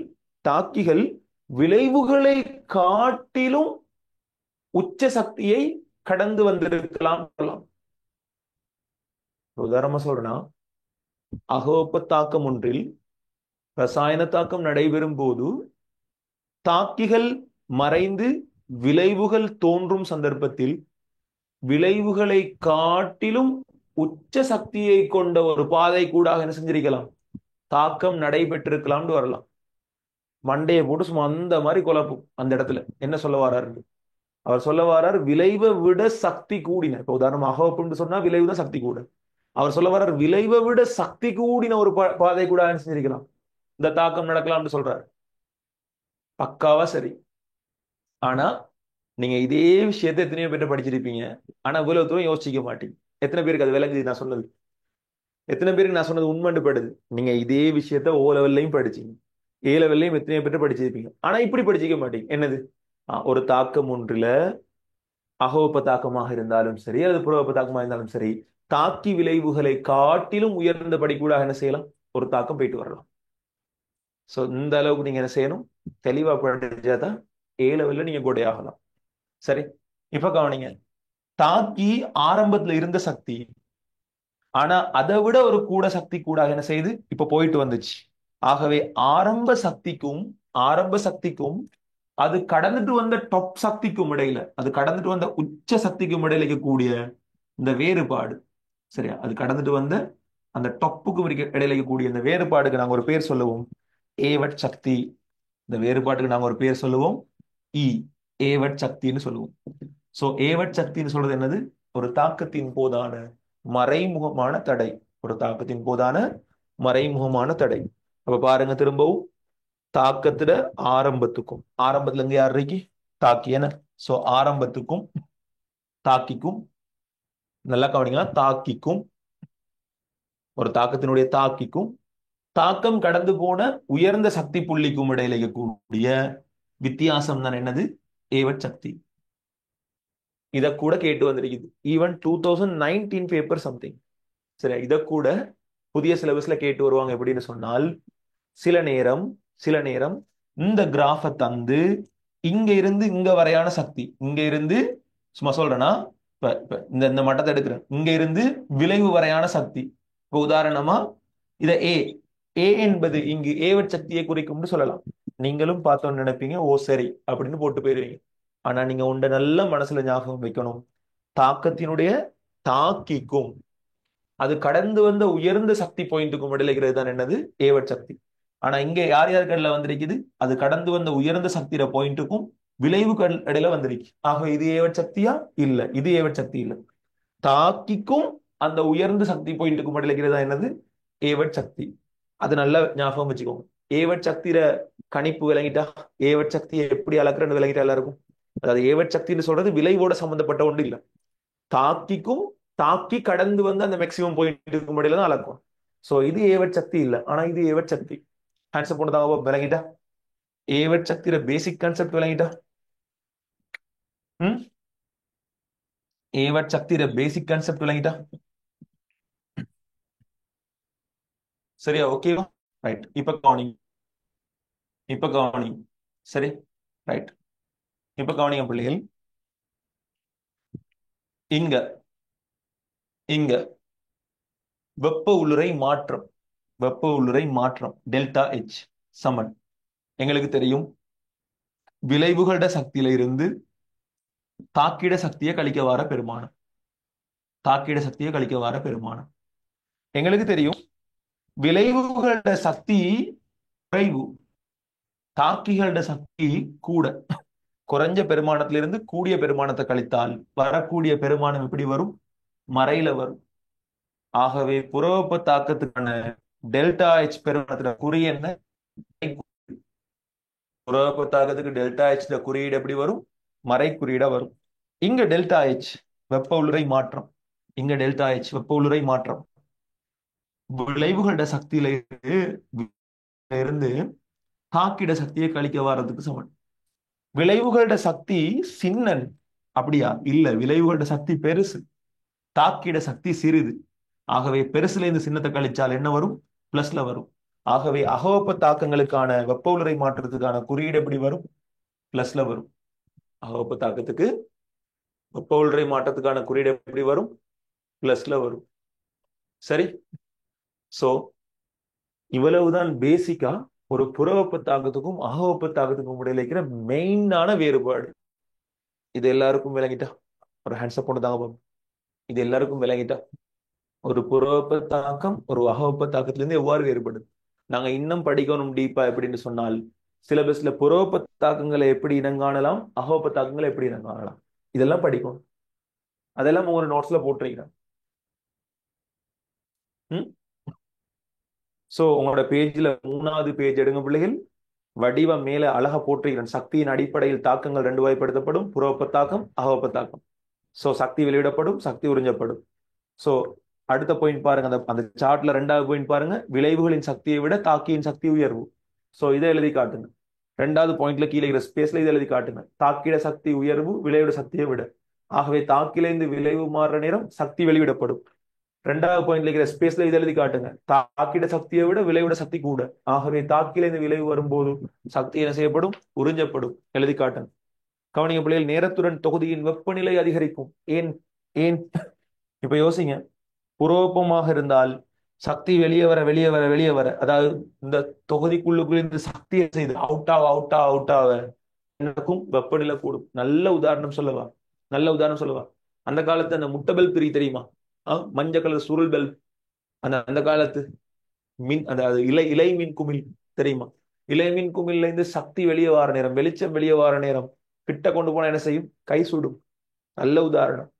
தாக்கிகள் விளைவுகளை காட்டிலும் உச்ச சக்தியை கடந்து வந்திருக்கலாம். உதாரணமா சொல்றேன்னா, அகவெப்ப தாக்கம் ஒன்றில் ரசாயன தாக்கம் நடைபெறும் போது தாக்கிகள் மறைந்து விளைவுகள் தோன்றும் சந்தர்ப்பத்தில் விளைவுகளை காட்டிலும் உச்ச சக்தியை கொண்ட ஒரு பாதை கூட என்ன செஞ்சிருக்கலாம், தாக்கம் நடைபெற்றிருக்கலாம்னு வரலாம். மண்டையை போட்டு சும்மா அந்த மாதிரி குழப்பும். அந்த இடத்துல என்ன சொல்ல வர்றாரு? அவர் சொல்ல வர்றார் விளைவை விட சக்தி கூடின. இப்ப உதாரணம் அகவப்புன்னு சொன்னா விளைவு தான் சக்தி கூட. அவர் சொல்ல வர்றார் விளைவை விட சக்தி கூடின ஒரு பாதை கூட என்ன செஞ்சிருக்கலாம், இந்த தாக்கம் நடக்கலாம்னு சொல்றாரு. பக்காவா சரி. ஆனா நீங்க இதே விஷயத்தை எத்தனையோ பேர்ட்ட படிச்சிருப்பீங்க. ஆனா இவ்வளவு தூரம் யோசிக்க மாட்டீங்க. எத்தனை பேருக்கு அது விளங்குது நான் சொன்னது? எத்தனை பேருக்கு நான் சொன்னது உண்மைண்டு படுது? நீங்க இதே விஷயத்த ஓ லெவல்லையும் படிச்சீங்க, ஏ லெவல்லையும் எத்தனையோ பேர்ட்ட படிச்சிருப்பீங்க. ஆனா இப்படி படிச்சிக்க மாட்டீங்க. என்னது? ஒரு தாக்கம் ஒன்றுல அகவெப்ப தாக்கமாக இருந்தாலும் சரி அல்லது புறவெப்ப தாக்கமாக இருந்தாலும் சரி, தாக்கி விளைவுகளை காட்டிலும் உயர்ந்த படிக்கூடாக என்ன செய்யலாம், ஒரு தாக்கம் போயிட்டு வரலாம். சோ இந்த அளவுக்கு நீங்க என்ன செய்யணும்? தெளிவா படிச்சாதான் ஏ லெவல்ல நீங்க கொடையாகலாம். சரி, இப்ப கவனிங்க. தாக்கி ஆரம்பத்துல இருந்த சக்தி, ஆனா அதை விட ஒரு கூட சக்தி கூட என்ன செய்யுது, இப்ப போயிட்டு வந்துச்சு. ஆகவே ஆரம்ப சக்திக்கும் அது கடந்துட்டு வந்த டாப் சக்திக்கும் இடையில, அது கடந்துட்டு வந்த உச்ச சக்திக்கும் இடையில இருக்கக்கூடிய இந்த வேறுபாடு, சரியா, அது கடந்துட்டு வந்த அந்த டொப்புக்கும் இடையில இருக்கக்கூடிய இந்த வேறுபாடுக்கு நாங்க ஒரு பேர் சொல்லுவோம், ஏவட் சக்தி. இந்த வேறுபாட்டுக்கு நாங்க ஒரு பேர் சொல்லுவோம், இ, ஏவட் சக்தின்னு சொல்லுவோம். சோ ஏவட் சக்தின்னு சொல்றது என்னது? ஒரு தாக்கத்தின் போதான மறைமுகமான தடை. ஒரு தாக்கத்தின் போதான மறைமுகமான தடை. அப்ப பாருங்க திரும்பவும், தாக்கத்துல ஆரம்பத்துல இங்க யார் இருக்கு? தாக்கி என்ன? சோ ஆரம்பத்துக்கும் தாக்கிக்கும், நல்லா கவனிங்களா, தாக்கிக்கும், ஒரு தாக்கத்தினுடைய தாக்கிக்கும் தாக்கம் கடந்து போன உயர்ந்த சக்தி புள்ளிக்கும் இடையில இருக்கக்கூடிய வித்தியாசம் தான் என்னது? ஏவட் சக்தி. இத கூட கேட்டு வந்திருக்குது ஈவன் 2019 பேப்பர் சம்திங். சரி, இத கூட புதிய சிலபஸ்ல கேட்டு வருவாங்க. எப்படின்னு சொன்னால், சில நேரம் சில நேரம் இந்த கிராஃப தந்து இங்க இருந்து இங்க வரையான சக்தி, இங்க இருந்து சும்மா சொல்றேன்னா, இப்ப இந்த இந்த மட்டத்தை எடுக்கிறேன், இங்க இருந்து விளைவு வரையான சக்தி. இப்ப உதாரணமா இத ஏ ஏ என்பது இங்கு ஏவட் சக்தியை குறிக்கும்னு சொல்லலாம். நீங்களும் பார்த்தோன்னு நினைப்பீங்க, ஓ சரி அப்படின்னு போட்டு போயிருவீங்க. ஆனா நீங்க உண்ட நல்ல மனசுல ஞாபகம் வைக்கணும், தாக்கத்தினுடைய தாக்கிக்கும் அது கடந்து வந்த உயர்ந்த சக்தி பாயிண்ட்டுக்கும் இடையில இருக்கிறது தான் என்னது? ஏவட் சக்தி. ஆனா இங்க யார் யார் கடல வந்திருக்குது? அது கடந்து வந்த உயர்ந்த சக்தியோட பாயிண்ட்டுக்கும் விளைவு இடையில வந்திருக்கு. ஆக இது ஏவட் சக்தியா? இல்ல, இது ஏவட் சக்தி இல்ல. தாக்கிக்கும் அந்த உயர்ந்த சக்தி பாயிண்ட்டுக்கும் இடையில இருக்கிறதா என்னது? ஏவட் சக்தி. அது நல்ல ஞாபகம் வச்சுக்கோங்க. ஏவட் சக்தியில கணிப்பு விளங்கிட்டா, ஏவட் சக்தியை எப்படி அளக்குறன்னு விளங்கிட்டா எல்லாருக்கும். அதாவது ஏவட் சக்தின்னு சொல்றது விளைவோட சம்பந்தப்பட்ட ஒன்று இல்ல, தாக்கிக்கும் தாக்கி கடந்து வந்து அந்த மேக்சிமம் பாயிண்ட்டுக்கும் இடையில தான் அளக்கும். சோ இது ஏவட் சக்தி இல்ல, ஆனா இது ஏவட் சக்தி. ஆன்சர் போனதாக விளங்கிட்டா? ஏவட் சக்தியோட பேசிக் கான்செப்ட் விளங்கிட்டா? ம் ஏவட் சக்தியோட பேசிக் கான்செப்ட் விளங்கிட்டா? சரியா? ஓகேவா? ரைட். இப்ப கவனிங்க, இப்ப கவனிங்க. சரி, ரைட். இப்ப கவனிங்க பிள்ளைகள். இங்க இங்க வெப்ப உள்ளுறை மாற்றம், வெப்ப உள்ளுறை மாற்றம் டெல்டா H சமன் எங்களுக்கு தெரியும், விளைவுகளோட சக்தியில இருந்து தாக்கிட சக்தியை கழிக்க வர பெருமானம். தாக்கிட சக்தியை கழிக்க வர பெருமானம் எங்களுக்கு தெரியும். விளைவுகளோட சக்தி குறைவு, தாக்கிகளோட சக்தி கூட. குறைஞ்ச பெருமானத்திலிருந்து கூடிய பெருமானத்தை கழித்தால் வரக்கூடிய பெருமானம் எப்படி வரும்? மறையில வரும். ஆகவே புறவெப்ப தாக்கத்துக்கான டெல்டா H பெருமானத்துல குறி என்ன? புறவெப்ப தாக்கத்துக்கு டெல்டா H குறியீடு எப்படி வரும்? மறை குறியீடா வரும். இங்க டெல்டா H வெப்ப உள்ளுறை மாற்றம், இங்க டெல்டா H வெப்ப உள்ளுறை மாற்றம் விளைவுகளோட சக்தியில இருந்து தாக்கிட சக்தியை கழிக்க வர்றதுக்கு சமன். விளைவுகளோட சக்தி சின்னன் அப்படியா? இல்ல, விளைவுகளோட சக்தி பெருசு, தாக்கிட சக்தி சிறிது. ஆகவே பெருசுல இருந்து சின்னத்தை கழிச்சால் என்ன வரும்? பிளஸ்ல வரும். ஆகவே அகவெப்ப தாக்கங்களுக்கான வெப்ப உலரை மாற்றத்துக்கான குறியீடு எப்படி வரும்? பிளஸ்ல வரும். அகவெப்ப தாக்கத்துக்கு வெப்ப உலரை மாற்றத்துக்கான குறியீடு எப்படி வரும்? பிளஸ்ல வரும். சரி, சோ இவ்வளவுதான் பேசிக்கா ஒரு புறவெப்ப தாக்கத்துக்கும் அகவெப்ப தாக்கத்துக்கும் இடையில இருக்கிற மெயினான வேறுபாடு. இது எல்லாருக்கும் விளங்கிட்டா? ஒரு ஹேண்ட்ஸ்அப் போட்டு தாங்க பாப்போம். இது எல்லாருக்கும் விளங்கிட்டா? ஒரு புறவெப்ப தாக்கம் ஒரு அகவெப்ப தாக்கத்திலிருந்து எவ்வாறு வேறுபடுது? நாங்க இன்னும் படிக்கணும் டீப்பா. எப்படின்னு சொன்னால், சிலபஸ்ல புறவெப்ப தாக்கங்களை எப்படி இனங்காணலாம், அகவெப்ப தாக்கங்களை எப்படி இனங்காணலாம், இதெல்லாம் படிக்கணும். அதெல்லாம் உங்க நோட்ஸ்ல போட்டிருக்கிறேன். ம் சோ உங்களோட பேஜ்ல 3வது பேஜ் எடுங்க பிள்ளைகள். வடிவம் மேல அழகா போட்டிருக்கிறேன். சக்தியின் அடிப்படையில் தாக்கங்கள் 2 வகைப்படுத்தப்படும்: புறவெப்ப தாக்கம், அகவெப்ப தாக்கம். சோ சக்தி வெளியிடப்படும், சக்தி உறிஞ்சப்படும். சோ அடுத்த பாயிண்ட் பாருங்க, அந்த அந்த சார்ட்ல 2வது பாயிண்ட் பாருங்க, விளைவுகளின் சக்தியை விட தாக்கியின் சக்தி உயர்வு. சோ இதை எழுதி காட்டுங்க. 2வது பாயிண்ட்ல கீழே இருக்கிற ஸ்பேஸ்ல இதை எழுதி காட்டுங்க. தாக்கிட சக்தி உயர்வு விளைவிட சக்தியை விட. ஆகவே தாக்கிலிருந்து விளைவு மாறுற நேரம் சக்தி வெளியிடப்படும். 2வது பாயிண்ட்ல இருக்கிற ஸ்பேஸ்ல இதை எழுதி காட்டுங்க. தாக்கிட சக்தியை விட விளைவிட சக்தி கூட. ஆகவே தாக்கிலிருந்து விளைவு வரும்போது சக்தி என்ன செய்யப்படும்? உறிஞ்சப்படும். எழுதி காட்டுங்க. கவனிங்க பிள்ளைகள், நேரத்துடன் தொகுதியின் வெப்பநிலை அதிகரிக்கும். ஏன்? ஏன்? இப்ப யோசிங்க. புரோபமாக இருந்தால் சக்தி வெளியே வர வெளியே வர வெளியே வர, அதாவது இந்த தொகுதிக்குள்ளுக்குள்ள இந்த சக்தியை செய்து அவுட் ஆக நடக்கும், வெப்பநிலை கூடும். நல்ல உதாரணம் சொல்லவா? நல்ல உதாரணம் சொல்லவா? அந்த காலத்து அந்த முட்டை பெல் பிரி தெரியுமா? மஞ்சள் கலர் சுருள் பெல். அந்த அந்த காலத்து மின், அதாவது இலை இலை மின் குமிழ் தெரியுமா? இலை மின் குமிழ்ல இருந்து சக்தி வெளியே வர நேரம், வெளிச்சம் வெளியே வர நேரம் கிட்ட கொண்டு போனா என்ன செய்யும்? கை சுடும். நல்ல உதாரணம்.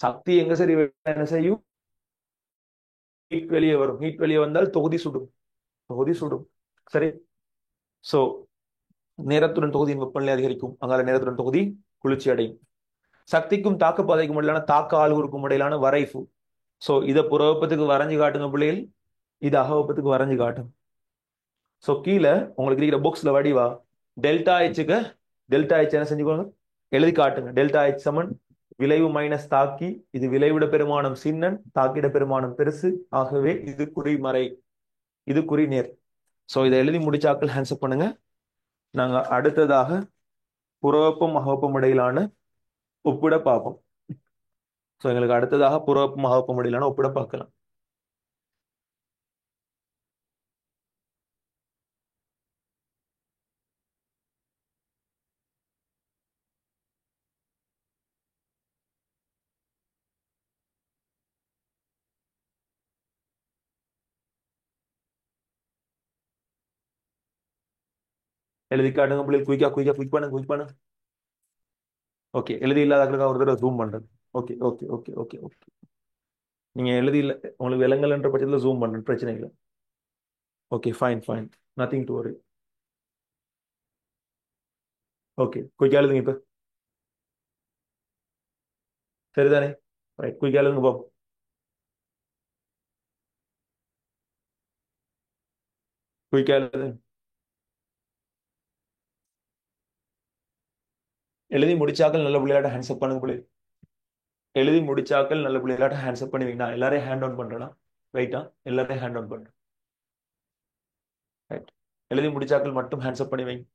சக்தி எங்க சரி என்ன செய்யும்? ஹீட் வெளியே வரும். ஹீட் வெளியே வந்தால் தொகுதி சுடும். தொகுதி சுடும். சரி, சோ நேரத்துடன் தொகுதியின் வெப்பநிலை அதிகரிக்கும், அங்கால நேரத்துடன் தொகுதி குளிர்ச்சி அடையும். சக்திக்கும் தாக்கு பாதைக்கும் இடையிலான தாக்க ஆள்கூறுக்கும் இடையிலான வரைவு. சோ இதை புற வெப்பத்துக்கு வரைஞ்சு காட்டுங்க பிள்ளைகள், இது அக வெப்பத்துக்கு வரைஞ்சு காட்டும். சோ கீழே உங்களுக்கு இருக்கிற பாக்ஸ்ல வடிவா டெல்டா ஹெச்சுக்கு டெல்டா ஹெச் என்ன செஞ்சுக்கோங்க, எழுதி காட்டுங்க. டெல்டா ஹெச் சமன் விளைவு மைனஸ் தாக்கி, இது விளைவிட பெருமானம் சின்னன், தாக்கிட பெருமானம் பெருசு, ஆகவே இது குறிமறை, இது குறிநேர். சோ இதை எழுதி முடிச்சாக்கள் ஹேண்ட்ஸ்அப் பண்ணுங்க. நாங்க அடுத்ததாக புறவெப்பம் அகவெப்பம் இடையிலான ஒப்பிட பார்ப்போம். சோ எங்களுக்கு அடுத்ததாக புறவெப்பம் அகவெப்பம் இடையிலான ஒப்பிட பார்க்கலாம். எழுதி காட்டுங்க பிள்ளைகள், குயிக்கா குயிக்கா குயிக் பண்ணுங்க, குயிக் பண்ணுங்க. ஓகே, எழுதி இல்லாதவர்களுக்கு ஒரு தடவை ஜூம் பண்றது. Okay okay okay okay okay. நீங்க எழுதி இல்ல, உங்களுக்கு விலங்கல்ன்ற பட்சத்தில் ஜூம் பண்றது பிரச்சனை இல்லை. Okay fine fine, nothing to worry. Okay குயிக்கா எழுதுங்க இப்ப. சரிதானே? ரைட், குயிக்கா எழுதுங்க பாப்போம். குயிக்கா எழுதுங்க. எழுதி முடிச்சாக்கள் நல்ல பிள்ளையாட்ட ஹேண்ட்ஸ் அப் பண்ணுங்க பிள்ளை. எழுதி முடிச்சாக்கள் நல்ல பிள்ளையாட்ட ஹேண்ட்ஸ் அப் பண்ணுவீங்க. நான் எல்லாரையும் ஹேண்ட் ஆன் பண்றேன்னா ரைட்டா, எல்லாரையும் ஹேண்ட் ஆன் பண்றேன். ரைட், எழுதி முடிச்சாக்கள் மட்டும் ஹேண்ட்ஸ் அப் பண்ணி வைங்க.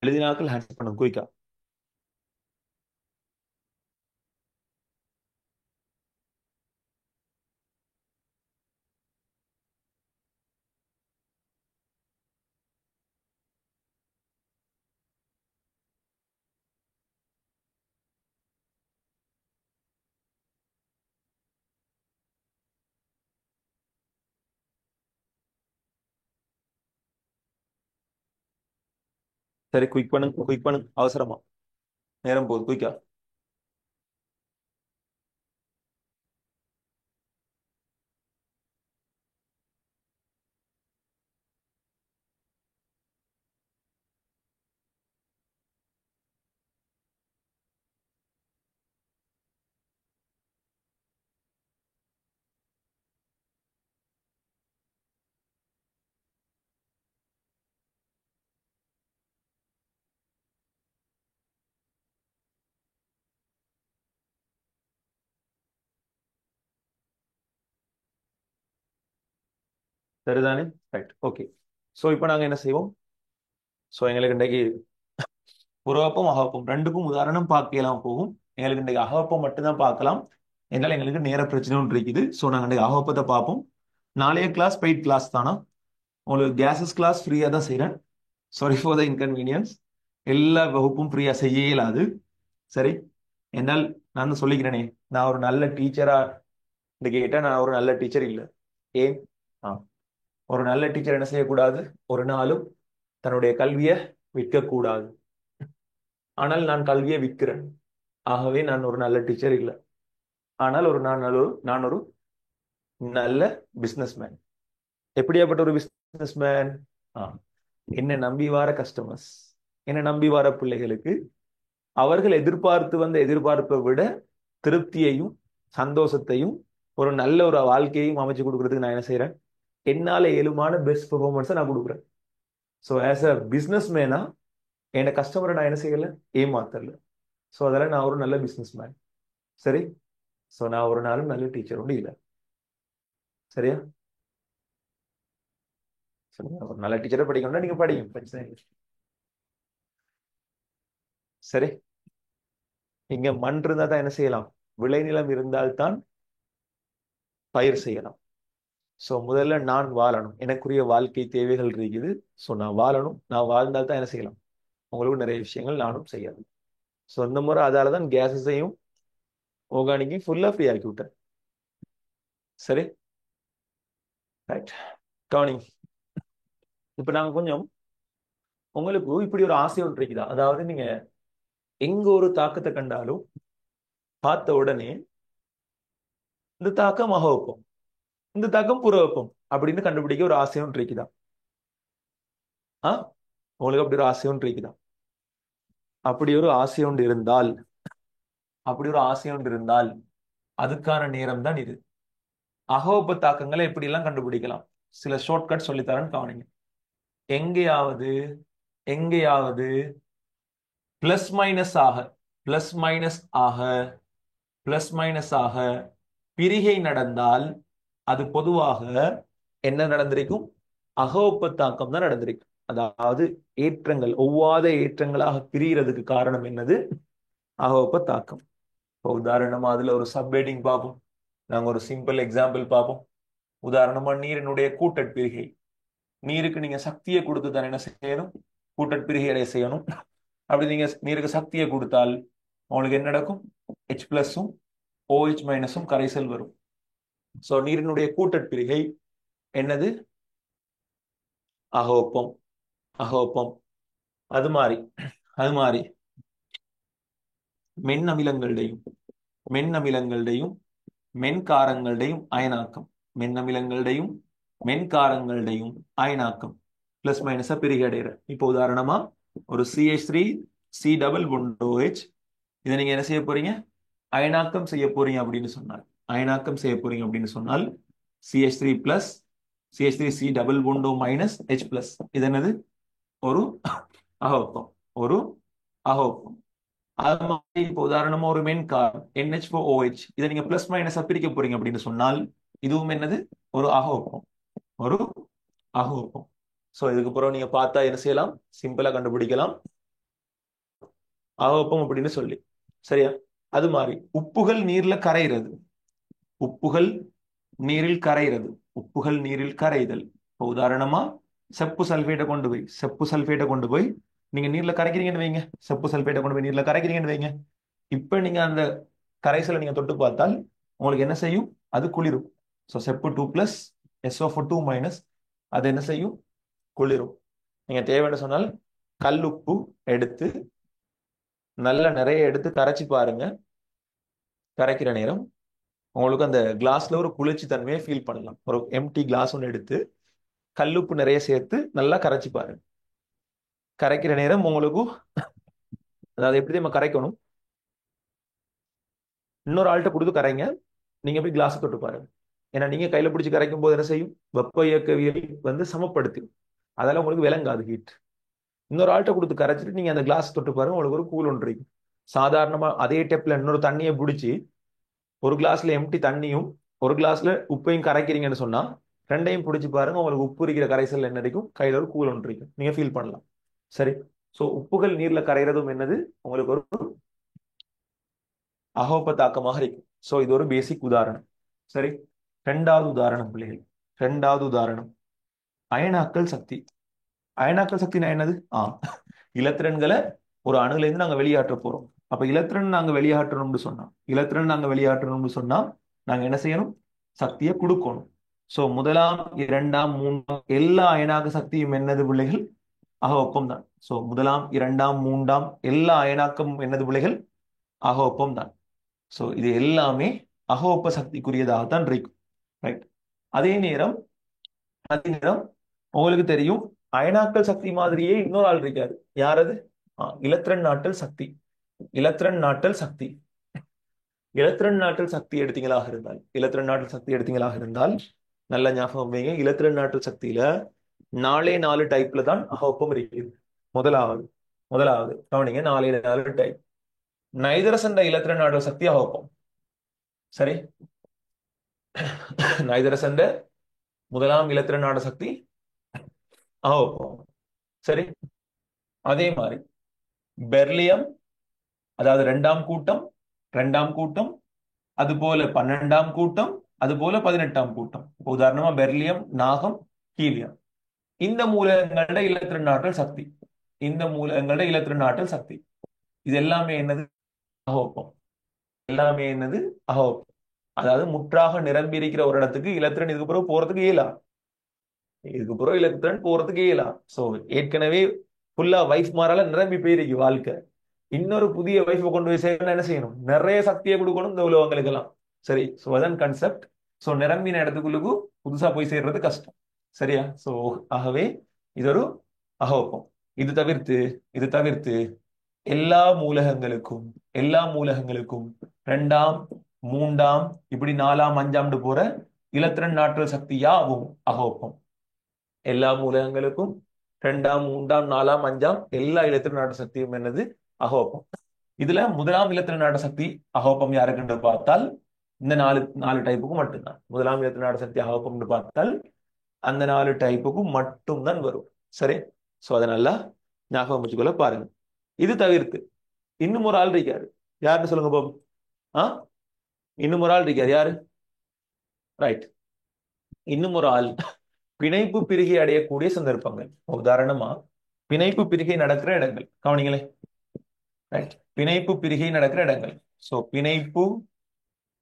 எழுதினாக்கள் ஹேண்ட்ஸ் அப் பண்ணுங்க குயிக்கா. சரி குயிக் பண்ணுங்க, குயிக் பண்ணுங்க, அவசரமா நேரம் போகுது, குயிக்கா. சரிதானே? Right, okay. ஸோ இப்போ நாங்கள் என்ன செய்வோம்? ஸோ எங்களுக்கு இன்றைக்கு புறவெப்பம் அகவெப்பம் ரெண்டுக்கும் உதாரணம் பார்க்கலாம் போகும். எங்களுக்கு இன்றைக்கு அகவெப்பம் மட்டும்தான் பார்க்கலாம், என்னால் எங்களுக்கு நேர பிரச்சனை ஒன்று இருக்குது. ஸோ நாங்கள் இன்றைக்கு அகவெப்பத்தை பார்ப்போம். நாளைய கிளாஸ் பெய்ட் கிளாஸ் தானா, உங்களுக்கு கேசஸ் கிளாஸ் ஃப்ரீயாக தான் செய்கிறேன். Sorry for the inconvenience. எல்லா வகுப்பும் ஃப்ரீயாக செய்ய இயலாது. சரி, என்னால் நான் தான் சொல்லிக்கிறேனே, நான் ஒரு நல்ல டீச்சரா கேட்டால் நான் ஒரு நல்ல டீச்சர் இல்லை. ஏன்? ஆ, ஒரு நல்ல டீச்சர் என்ன செய்யக்கூடாது, ஒரு நாளும் தன்னுடைய கல்வியை விற்கக்கூடாது. ஆனால் நான் கல்வியை விற்கிறேன், ஆகவே நான் ஒரு நல்ல டீச்சர் இல்லை. ஆனால் நான் ஒரு நல்ல பிசினஸ்மேன். எப்படியாப்பட்ட ஒரு பிசினஸ்மேன்? என்ன நம்பி வர கஸ்டமர்ஸ், என்ன நம்பி வர பிள்ளைகளுக்கு அவர்கள் எதிர்பார்த்து வந்த எதிர்பார்ப்பை விட திருப்தியையும் சந்தோஷத்தையும் ஒரு நல்ல ஒரு வாழ்க்கையையும் அமைச்சு கொடுக்கறதுக்கு நான் என்ன செய்யறேன், என்னால இயலுமான பெஸ்ட் பெர்ஃபார்மன்ஸை நான் கொடுக்குறேன். ஸோ ஆஸ் அ பிஸ்னஸ் மேனா என் கஸ்டமரை நான் என்ன செய்யல, ஏமாத்தல. ஸோ அதெல்லாம் நான் ஒரு நல்ல பிஸ்னஸ் மேன். சரி, ஸோ நான் ஒரு நாளும் நல்ல டீச்சர் ஒன்று இல்லை. சரியா? சரிங்க, ஒரு நல்ல டீச்சரை படிக்கணும்னா நீங்க படிங்க, பிரச்சனை இல்லை. சரி, இங்க மண் இருந்தா தான் என்ன செய்யலாம், விளைநிலம் இருந்தால்தான் பயிர் செய்யலாம். ஸோ முதல்ல நான் வாழணும், எனக்குரிய வாழ்க்கை தேவைகள் இருக்குது. ஸோ நான் வாழணும், நான் வாழ்ந்தால்தான் என்ன செய்யலாம், உங்களுக்கு நிறைய விஷயங்கள் நானும் செய்யலாம். ஸோ இந்த முறை அதால தான் கேஸஸையும் ஆர்கானிக்கையும் ஃபுல்லா ஃப்ரீ ஆக்கி விட்டேன். சரி, ரைட். கவனிங். இப்ப நாங்க கொஞ்சம் உங்களுக்கு இப்படி ஒரு ஆசை ஒன்று இருக்குதா? அதாவது நீங்க எங்க ஒரு தாக்கத்தை கண்டாலும் பார்த்த உடனே இந்த தாக்கம் அக வைப்போம், இந்த தாக்கம் புற வைப்போம் அப்படின்னு கண்டுபிடிக்க ஒரு ஆசை ஒன்று இருக்குதா? ஆ, உங்களுக்கு அப்படி ஒரு ஆசை ஒன்று இருக்குதா? அப்படி ஒரு ஆசை ஒன்று இருந்தால் அப்படி ஒரு ஆசை ஒன்று இருந்தால் அதுக்கான நேரம் தான் இது. அகவெப்ப தாக்கங்களை எப்படி எல்லாம் கண்டுபிடிக்கலாம்? சில ஷார்ட்கட் சொல்லித்தரேன்னு கவனிங்க. எங்கேயாவது எங்கேயாவது பிளஸ் மைனஸ் ஆக பிளஸ் மைனஸ் ஆக பிளஸ் மைனஸ் ஆக பிரிகை நடந்தால் அது பொதுவாக என்ன நடந்திருக்கும்? அகவெப்ப தாக்கம் தான் நடந்திருக்கும். அதாவது ஏற்றங்கள் ஒவ்வாத ஏற்றங்களாக பிரியறதுக்கு காரணம் என்னது? அகவெப்ப தாக்கம். இப்போ உதாரணமா அதுல ஒரு சப்ஹெட்டிங் பார்ப்போம். நாங்க ஒரு சிம்பிள் எக்ஸாம்பிள் பார்ப்போம். உதாரணமா நீரினுடைய கூட்டற்பிரிகை. நீருக்கு நீங்க சக்தியை கொடுத்து தானே என்ன செய்யணும்? கூட்டற்பிரிகை அடைய செய்யணும். அப்படி நீங்க நீருக்கு சக்தியை கொடுத்தால் உங்களுக்கு என்ன நடக்கும்? H பிளஸும் OH மைனஸும் கரைசல் வரும். சோ நீரினுடைய கூட்டற்பிரிகை என்னது? அகவெப்பம். அகவெப்பம். அது மாதிரி அது மாதிரி மென் அமிலங்களுடையும் மென் அமிலங்களுடையும் மென்காரங்களுடையும் அயனாக்கம். மென் அமிலங்களுடையும் மென்காரங்களுடையும் அயனாக்கம் பிளஸ் மைனஸா பிரிகை அடைகிற. இப்போ உதாரணமா ஒரு CH3 C double one OH, இதை நீங்க என்ன செய்ய போறீங்க? அயனாக்கம் செய்ய போறீங்க அப்படின்னு சொன்னால் அயனாக்கம் செய்ய போறீங்க அப்படின்னு சொன்னால் CH3 plus CH3 C double one minus H plus. இது என்னது? ஒரு அகவெப்பம். ஒரு அகவெப்பம். அது மாதிரி இப்போ உதாரணமா ஒரு மென்காரம் NH4OH, இதை நீங்க பிளஸ் மைனஸா பிரிக்க போறீங்க அப்படின்னு சொன்னால் இதுவும் என்னது? ஒரு அகவெப்பம். ஒரு அகவெப்பம். சோ இதுக்கு பிறகு நீங்க பார்த்தா என்ன செய்யலாம்? சிம்பிளா கண்டுபிடிக்கலாம் அகவெப்பம் அப்படின்னு சொல்லி. சரியா? அது மாதிரி உப்புகள் நீர்ல கரைகிறது. உப்புகள் நீரில் கரைகிறது. உப்புகள் நீரில் கரைதல். இப்போ உதாரணமா செப்பு சல்பேட்டை கொண்டு போய் நீங்க நீர்ல கரைக்கிறீங்கன்னு வைங்க. செப்பு சல்பேட்டை கொண்டு போய் நீர்ல கரைக்கிறீங்கன்னு வைங்க. இப்ப நீங்க அந்த கரைசலை நீங்க தொட்டு பார்த்தால் உங்களுக்கு என்ன செய்யும்? அது குளிரும். ஸோ செப்பு 2 + SO4 - அது என்ன செய்யும்? குளிரும். நீங்க தேவைன்னு சொன்னால் கல்லுப்பு எடுத்து நல்ல நிறைய எடுத்து கரைச்சி பாருங்க. கரைக்கிற நேரம் உங்களுக்கு அந்த கிளாஸ்ல ஒரு குளிர்ச்சி தன்மையை ஃபீல் பண்ணலாம். ஒரு எம்டி கிளாஸ் ஒன்று எடுத்து கல்லுப்பு நிறைய சேர்த்து நல்லா கரைச்சி பாருங்க. கரைக்கிற நேரம் உங்களுக்கு, அதாவது எப்படி நம்ம கரைக்கணும்? இன்னொரு ஆள்கிட்ட கொடுத்து கரைங்க. நீங்க போய் கிளாஸ் தொட்டு பாருங்க. ஏன்னா நீங்க கையில பிடிச்சி கரைக்கும் போது என்ன செய்யும்? வெப்ப இயக்கவியல் சமப்படுத்தும். அதெல்லாம் உங்களுக்கு விளங்காது ஹீட். இன்னொரு ஆள்கிட்ட கொடுத்து கரைச்சிட்டு நீங்க அந்த கிளாஸ் தொட்டு பாருங்க, உங்களுக்கு ஒரு கூல் ஒன்று இருக்கும். சாதாரணமா அதே டெப்ல இன்னொரு தண்ணியை பிடிச்சி ஒரு கிளாஸ்ல எம்டி தண்ணியும் ஒரு கிளாஸ்ல உப்பையும் கரைக்கிறீங்கன்னு சொன்னா ரெண்டையும் பிடிச்சி பாருங்க, உங்களுக்கு உப்பு இருக்கிற கரைசல் என்ன இருக்கும்? கையில ஒரு கூல் ஒன்று இருக்கும். நீங்க ஃபீல் பண்ணலாம். சரி. சோ உப்புகள் நீர்ல கரைகிறதும் என்னது? உங்களுக்கு ஒரு அகோப்ப தாக்கமாக இருக்கும். சோ இது ஒரு பேசிக் உதாரணம். சரி. ரெண்டாவது உதாரணம் பிள்ளைகள். ரெண்டாவது உதாரணம் அயனாக்கல் சக்தி. அயனாக்கல் சக்தினா என்னது? இலத்திரன்களை ஒரு அணுல இருந்து நாங்க வெளியாற்ற போறோம். அப்ப இலத்திரன் நாங்க வெளியாற்றணும்னு சொன்னா நாங்க என்ன செய்யணும்? சக்தியை கொடுக்கணும். சோ முதலாம் இரண்டாம் மூன்றாம் எல்லா அயனாக்க சக்தியும் என்னது பிள்ளைகள்? அகவெப்பம் தான். சோ முதலாம் இரண்டாம் மூன்றாம் எல்லா அயனாக்கம் என்னது பிள்ளைகள்? அகவெப்பம் தான். சோ இது எல்லாமே அகவெப்ப சக்திக்குரியதாகத்தான் இருக்கும். ரைட். அதே நேரம் அதே நேரம் உங்களுக்கு தெரியும் அயனாக்கல் சக்தி மாதிரியே இன்னொரு ஆள் இருக்காரு. யார் அது? இலத்திரன் நாட்டல் சக்தி. இலத்திரன் நாட்டல் சக்தி. இலத்திரன் நாட்டல் சக்தி எடுத்தீங்களாக இருந்தால் நல்ல ஞாபகம் வைங்க. இலத்திரன் நாட்டல் சக்தியில 4 டைப்ல தான் அகவெப்பம் இருக்குது. முதலாவது முதலாவது கவனிங்க, 4 டைப். நைதரசன் இலத்திரன் நாட்டல் சக்தி அகவெப்பம். சரி. நைதரசன் முதலாம் இலத்திரன் நாட்டல் சக்தி அகவெப்பம். சரி. அதே மாதிரி பெர்லியம், அதாவது இரண்டாம் கூட்டம், அதுபோல 12ஆம் கூட்டம், அதுபோல 18ஆம் கூட்டம். உதாரணமா பெர்லியம், நாகம், ஹீலியம். இந்த மூலகங்களோட இலத்திரன் ஆற்றல் சக்தி. இது எல்லாமே என்னது? அகவெப்பம். எல்லாமே என்னது? அகவெப்பம். அதாவது முற்றாக நிரம்பி இருக்கிற ஒரு இடத்துக்கு இலத்திரன் இதுக்கு பிறகு போறதுக்கு இயலா. இதுக்கு பிறகு இலத்திரன் போறதுக்கே இயலாம். சோ ஏற்கனவே ஃபுல்லா வைஃப் மாரால நிரம்பி போயிருக்கு வாழ்க்கை. இன்னொரு புதிய வைஃபை கொண்டு போய் சேர்க்கணும், என்ன செய்யணும்? நிறைய சக்தியை கொடுக்கணும் இந்த உலகங்களுக்கு எல்லாம். சரி, சோ அதான் கான்செப்ட். சோ நிரம்பின இடத்துக்குள்ளுக்கு புதுசா போய் சேர்றது கஷ்டம். சரியா? சோ ஆகவே இது ஒரு அகோப்பம். இது தவிர்த்து இது தவிர்த்து எல்லா மூலகங்களுக்கும் எல்லா மூலகங்களுக்கும் ரெண்டாம், மூன்றாம், இப்படி நாலாம், அஞ்சாம்னு போற இலத்திரன் ஆற்றல் சக்தி யாவும் அகோப்பம். எல்லா மூலகங்களுக்கும் ரெண்டாம், மூன்றாம், நாலாம், அஞ்சாம் எல்லா இலத்திரன் ஆற்றல் சக்தியும் என்னது? அகோப்பம். இதுல முதலாம் இலத்திரன் ஆற்றல் சக்தி அகோப்பம் யாருக்குன்னு பார்த்தால் இந்த நாலு நாலு டைப்புக்கும் மட்டும்தான். முதலாம் இலத்திரன் ஆற்றல் சக்தி அகோப்பம்னு பார்த்தால் அந்த நாலு டைப்புக்கும் மட்டும்தான் வரும். சரி, சோ அதை நல்லா ஞாபகம் வச்சுக்கொள்ள பாருங்க. இது தவிர்த்து இன்னும் ஒரு ஆள் இருக்காரு. யாருன்னு சொல்லுங்க பாப்போம். ஆ, இன்னும் ஒரு ஆள் இருக்காரு. யாரு? ரைட். இன்னும் ஒரு ஆள் பிணைப்பு பிரிகை அடையக்கூடிய சந்தர்ப்பங்கள். உதாரணமா பிணைப்பு பிரிகை நடக்கிற இடங்கள் கவனிங்களே. ரைட், பிணைப்பு பிரிகை நடக்கிற இடங்கள். சோ பிணைப்பு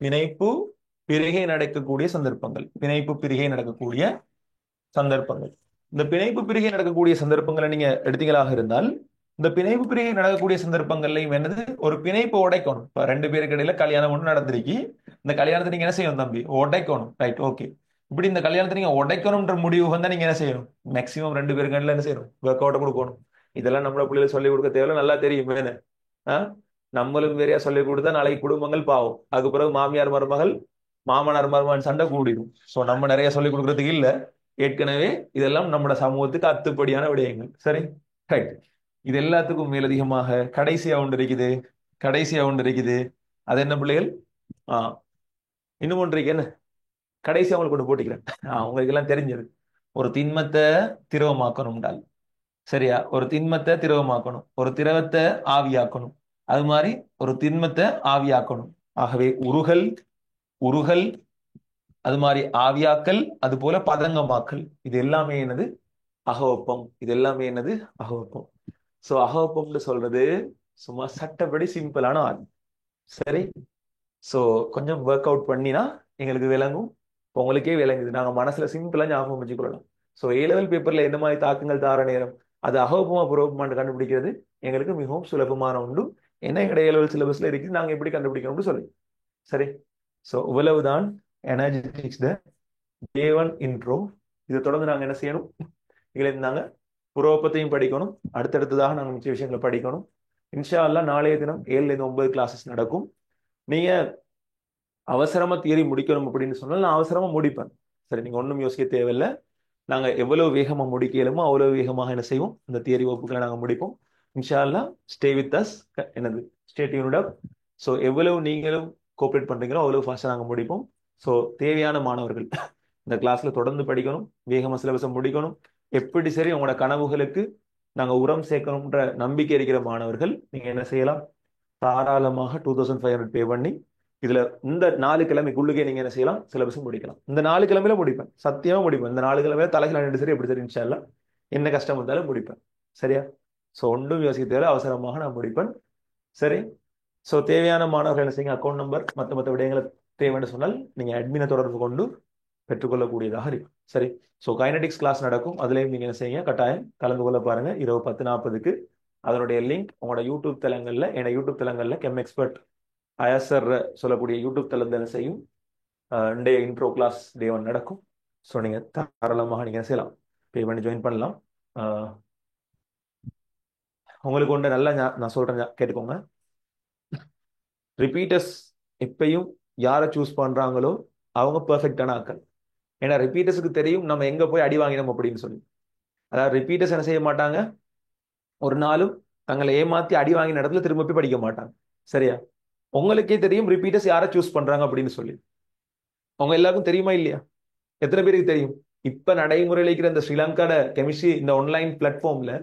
பிணைப்பு பிரிகை நடக்கக்கூடிய சந்தர்ப்பங்கள். பிணைப்பு பிரிகை நடக்கக்கூடிய சந்தர்ப்பங்கள். இந்த பிணைப்பு பிரிகை நடக்கக்கூடிய சந்தர்ப்பங்களை நீங்க எடுத்தீங்களாக இருந்தால், இந்த பிணைப்பு பிரிகை நடக்கக்கூடிய சந்தர்ப்பங்கள்லையும் என்னது? ஒரு பிணைப்பு உடைக்கணும். இப்ப ரெண்டு பேருக்கு இடையில கல்யாணம் ஒன்று நடந்திருக்கு. இந்த கல்யாணத்தை நீங்க என்ன செய்யணும் தம்பி? உடைக்கணும். Right, okay. இப்படி இந்த கல்யாணத்தை நீங்க உடைக்கணும்ன்ற முடிவு வந்தா நீங்க என்ன செய்யணும்? மேக்சிமம் ரெண்டு பேருக்கு இடையில என்ன செய்யணும்? ஒர்க் அவுட் கொடுக்கணும். இதெல்லாம் நம்மள பிள்ளைகளை சொல்லிக் கொடுக்க தேவையில்ல, நல்லா தெரியும். என்ன நம்மளும் வேறையா சொல்லிக் கொடுத்தா நாளைக்கு குடும்பங்கள் பாவம். அதுக்கு பிறகு மாமியார் மருமகள், மாமனார் மருமகன் சண்டை கூடிடும். சோ நம்ம நிறைய சொல்லிக் கொடுக்கறதுக்கு இல்ல. ஏற்கனவே இதெல்லாம் நம்ம சமூகத்துக்கு அத்துப்படியான விடயங்கள். சரி, ரைட். இது எல்லாத்துக்கும் மேலதிகமாக கடைசியா ஒன்று இருக்குது. கடைசியா ஒன்று இருக்குது. அது என்ன பிள்ளைகள்? ஆஹ் இன்னும் ஒன்று இருக்கு. என்ன கடைசியா உங்களுக்கு கொண்டு போட்டிக்கிறேன். உங்களுக்கு எல்லாம் தெரிஞ்சது. ஒரு திண்மத்தை திரவமாக்கணும்டால், சரியா? ஒரு திண்மத்தை திரவமாக்கணும், ஒரு திரவத்தை ஆவியாக்கணும். அது மாதிரி ஒரு திண்மத்தை ஆவியாக்கணும். ஆகவே உருகல், உருகல், அது மாதிரி ஆவியாக்கல், அது போல பதங்கமாக்கல், இது எல்லாமே என்னது? அகவப்பம். இது எல்லாமே என்னது? அகவப்பம். சோ அகவப்பம்னு சொல்றது சும்மா சட்டப்படி சிம்பிளான ஆள். சரி, சோ கொஞ்சம் ஒர்க் அவுட் பண்ணினா எங்களுக்கு விளங்கும். இப்ப உங்களுக்கே விளங்குது. நாங்க மனசுல சிம்பிளா ஞாபகம் வச்சுக்கொள்ளலாம். சோ ஏ லெவல் பேப்பர்ல எந்த மாதிரி தாக்கங்கள் தார நேரம் அது அகோபமா புரோபமான்னு கண்டுபிடிக்கிறது எங்களுக்கு மிகவும் சுலபமான உண்டு. என்ன எங்களுடைய ஏ லெவல் சிலபஸ்ல இருக்குது, நாங்க எப்படி கண்டுபிடிக்கணும்னு சொல்லி. சரி, சோ இவ்வளவுதான் எனர்ஜெட்டிக்ஸ் டே ஒன் இன்ட்ரோ. இதை தொடர்ந்து நாங்க என்ன செய்யணும்? இதுல நாங்க புரோபத்தையும் படிக்கணும். அடுத்தடுத்ததாக நாங்க மிச்ச விஷயங்களை படிக்கணும். இன்ஷா அல்லாஹ் நாளைய தினம் 7 to 9 கிளாஸஸ் நடக்கும். நீங்க அவசரமா தியரி முடிக்கணும் அப்படின்னு சொன்னால் நான் அவசரமா முடிப்பேன். சரி, நீங்க ஒன்றும் யோசிக்க தேவையில்லை. நாங்க எவ்வளவு வேகமா முடிக்க இயலுமோ அவ்வளவு வேகமாக என்ன செய்வோம்? இந்த தியரி வகுப்புகளை நாங்க முடிப்போம். இன்ஷா அல்லாஹ் ஸ்டே வித் அஸ். என்னது? ஸ்டே டியூன்ட் அப். ஸோ எவ்வளவு நீங்களும் கோஆப்ரேட் பண்றீங்களோ அவ்வளவு ஃபாஸ்டா நாங்க முடிப்போம். ஸோ தேவையான மாணவர்கள் இந்த கிளாஸ்ல தொடர்ந்து படிக்கணும், வேகமா சிலபஸை முடிக்கணும். எப்படி சரி உங்களோட கனவுகளுக்கு நாங்க உரம் சேர்க்கணும்ன்ற நம்பிக்கை இருக்கிற மாணவர்கள் நீங்க என்ன செய்யலாம்? தாராளமாக 2500 பே பண்ணி இதுல இந்த 4 கிழமைக்குள்ளுக்கே நீங்க என்ன செய்யலாம்? சிலபஸ் முடிக்கலாம். இந்த 4 கிழமையில முடிப்பேன், சத்தியமா முடிப்பேன். இந்த 4 கிழமையில தலைகள் ரெண்டு சரி எப்படி சரி இன்ஷா அல்லாஹ் என்ன கஷ்டம் வந்தாலும் முடிப்பேன். சரியா? சோ ஒன்றும் யோசிக்க தேவை, அவசரமாக நான் முடிப்பேன். சரி, சோ தேவையான மாணவர்கள் என்ன செய்யுங்க? அக்கௌண்ட் நம்பர் மற்ற மற்ற விடயங்களை தேவைன்னு சொன்னால் நீங்க அட்மினை தொடர்பு கொண்டு பெற்றுக்கொள்ளக்கூடியதாக இருக்கும். சரி, ஸோ கைனடிக்ஸ் கிளாஸ் நடக்கும். அதுலேயும் நீங்கள் என்ன செய்யுங்க? கட்டாயம் கலந்து கொள்ள பாருங்க. இரவு 10:40க்கு அதனுடைய லிங்க் உங்களோட யூடியூப் தளங்களில், என்னோட யூடியூப் தளங்களில் கெம் எக்ஸ்பர்ட் அயசர் சொல்லக்கூடிய யூடியூப் தளத்தில் என்ன செய்யும்? டே இன்ட்ரோ கிளாஸ் டே 1 நடக்கும். ஸோ நீங்கள் தாராளமாக நீங்கள் செய்யலாம், பே பண்ணி ஜாயின் பண்ணலாம். உங்களுக்கு ஒன்று நல்லா நான் சொல்கிறேன், கேட்டுக்கோங்க. ரிப்பீட்டர்ஸ் எப்பயும் யாரை சூஸ் பண்ணுறாங்களோ அவங்க பெர்ஃபெக்டான ஆக்கள். ஏன்னா ரிப்பீட்டர்ஸுக்கு தெரியும் நம்ம எங்கே போய் அடி வாங்கினோம் அப்படின்னு சொல்லி. அதாவது ரிப்பீட்டர்ஸ் என்ன செய்ய மாட்டாங்க? ஒரு நாளும் தங்களை ஏமாத்தி அடி வாங்கின இடத்துல திரும்ப போய் படிக்க மாட்டாங்க. சரியா? உங்களுக்கே தெரியும் ரிப்பீட்டர்ஸ் யாரை சூஸ் பண்றாங்க அப்படின்னு சொல்லி. அவங்க எல்லாருக்கும் தெரியுமா இல்லையா? எத்தனை பேருக்கு தெரியும்? இப்ப நடைமுறையில் இருக்கிற இந்த ஸ்ரீலங்காட கெமிஸ்ட்ரி இந்த ஆன்லைன் பிளாட்ஃபார்ம்ல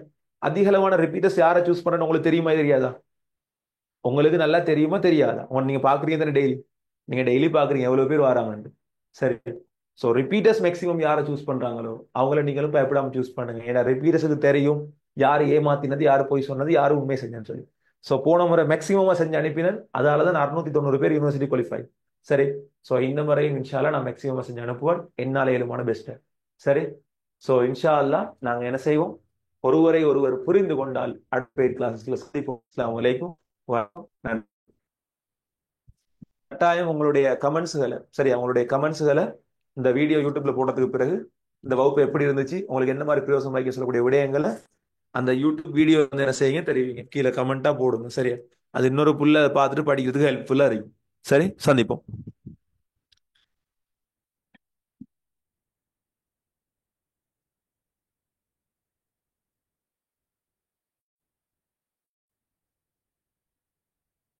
அதிகளவான ரிப்பீட்டர்ஸ் யாரை சூஸ் பண்றேன்னு உங்களுக்கு தெரியுமா தெரியாதா? உங்களுக்கு நல்லா தெரியுமா தெரியாதா? நீங்க பாக்குறீங்க தானே டெய்லி? நீங்க டெய்லி பாக்குறீங்க எவ்வளவு பேர் வராங்கன்னு. சரி, ஸோ ரிப்பீட்டர்ஸ் மேக்ஸிமம் யாரை சூஸ் பண்றாங்களோ அவங்கள நீங்களும் பயப்படாம சூஸ் பண்ணுங்க. ஏன்னா ரிப்பீட்டர்ஸுக்கு தெரியும் யாரு ஏமாத்தினது, யாரு போய் சொன்னது, யாரு உண்மை செஞ்சான்னு சொல்லி. ஸோ போன முறை மேக்ஸிமமா செஞ்சு அனுப்பினேன், அதால தான் 690 பேர் யூனிவர்சிட்டி குவாலிஃபை. சரி, ஸோ இந்த முறையும் இன்ஷால்லா நான் மேக்ஸிமமா செஞ்சு அனுப்புவேன், என்னால ஏழுமான பெஸ்ட். சரி, ஸோ இன்ஷா அல்லாஹ் நாங்க என்ன செய்வோம், ஒருவரை ஒருவர் புரிந்து கொண்டால் அடுத்த கிளாஸஸ்ல சந்திப்போம். அஸ்ஸலாமு அலைக்கும். நன்றி. கட்டாயம் உங்களுடைய கமெண்ட்ஸுகளை, சரி, உங்களுடைய கமெண்ட்ஸுகளை இந்த வீடியோ யூடியூப்ல போட்டதுக்கு பிறகு இந்த வகுப்பு எப்படி இருந்துச்சு, உங்களுக்கு என்ன மாதிரி பிரயோசனம் வாய்க்க சொல்லக்கூடிய விடயங்களை அந்த யூடியூப் வீடியோ வந்து என்ன செய்யுங்க தெரிவிங்க, கீழே கமெண்டா போடுங்க. சரியா? அது இன்னொரு புள்ள பார்த்துட்டு படிக்கிறதுக்கு ஹெல்ப்ஃபுல்லா இருக்கும். சரி, சந்திப்போம்.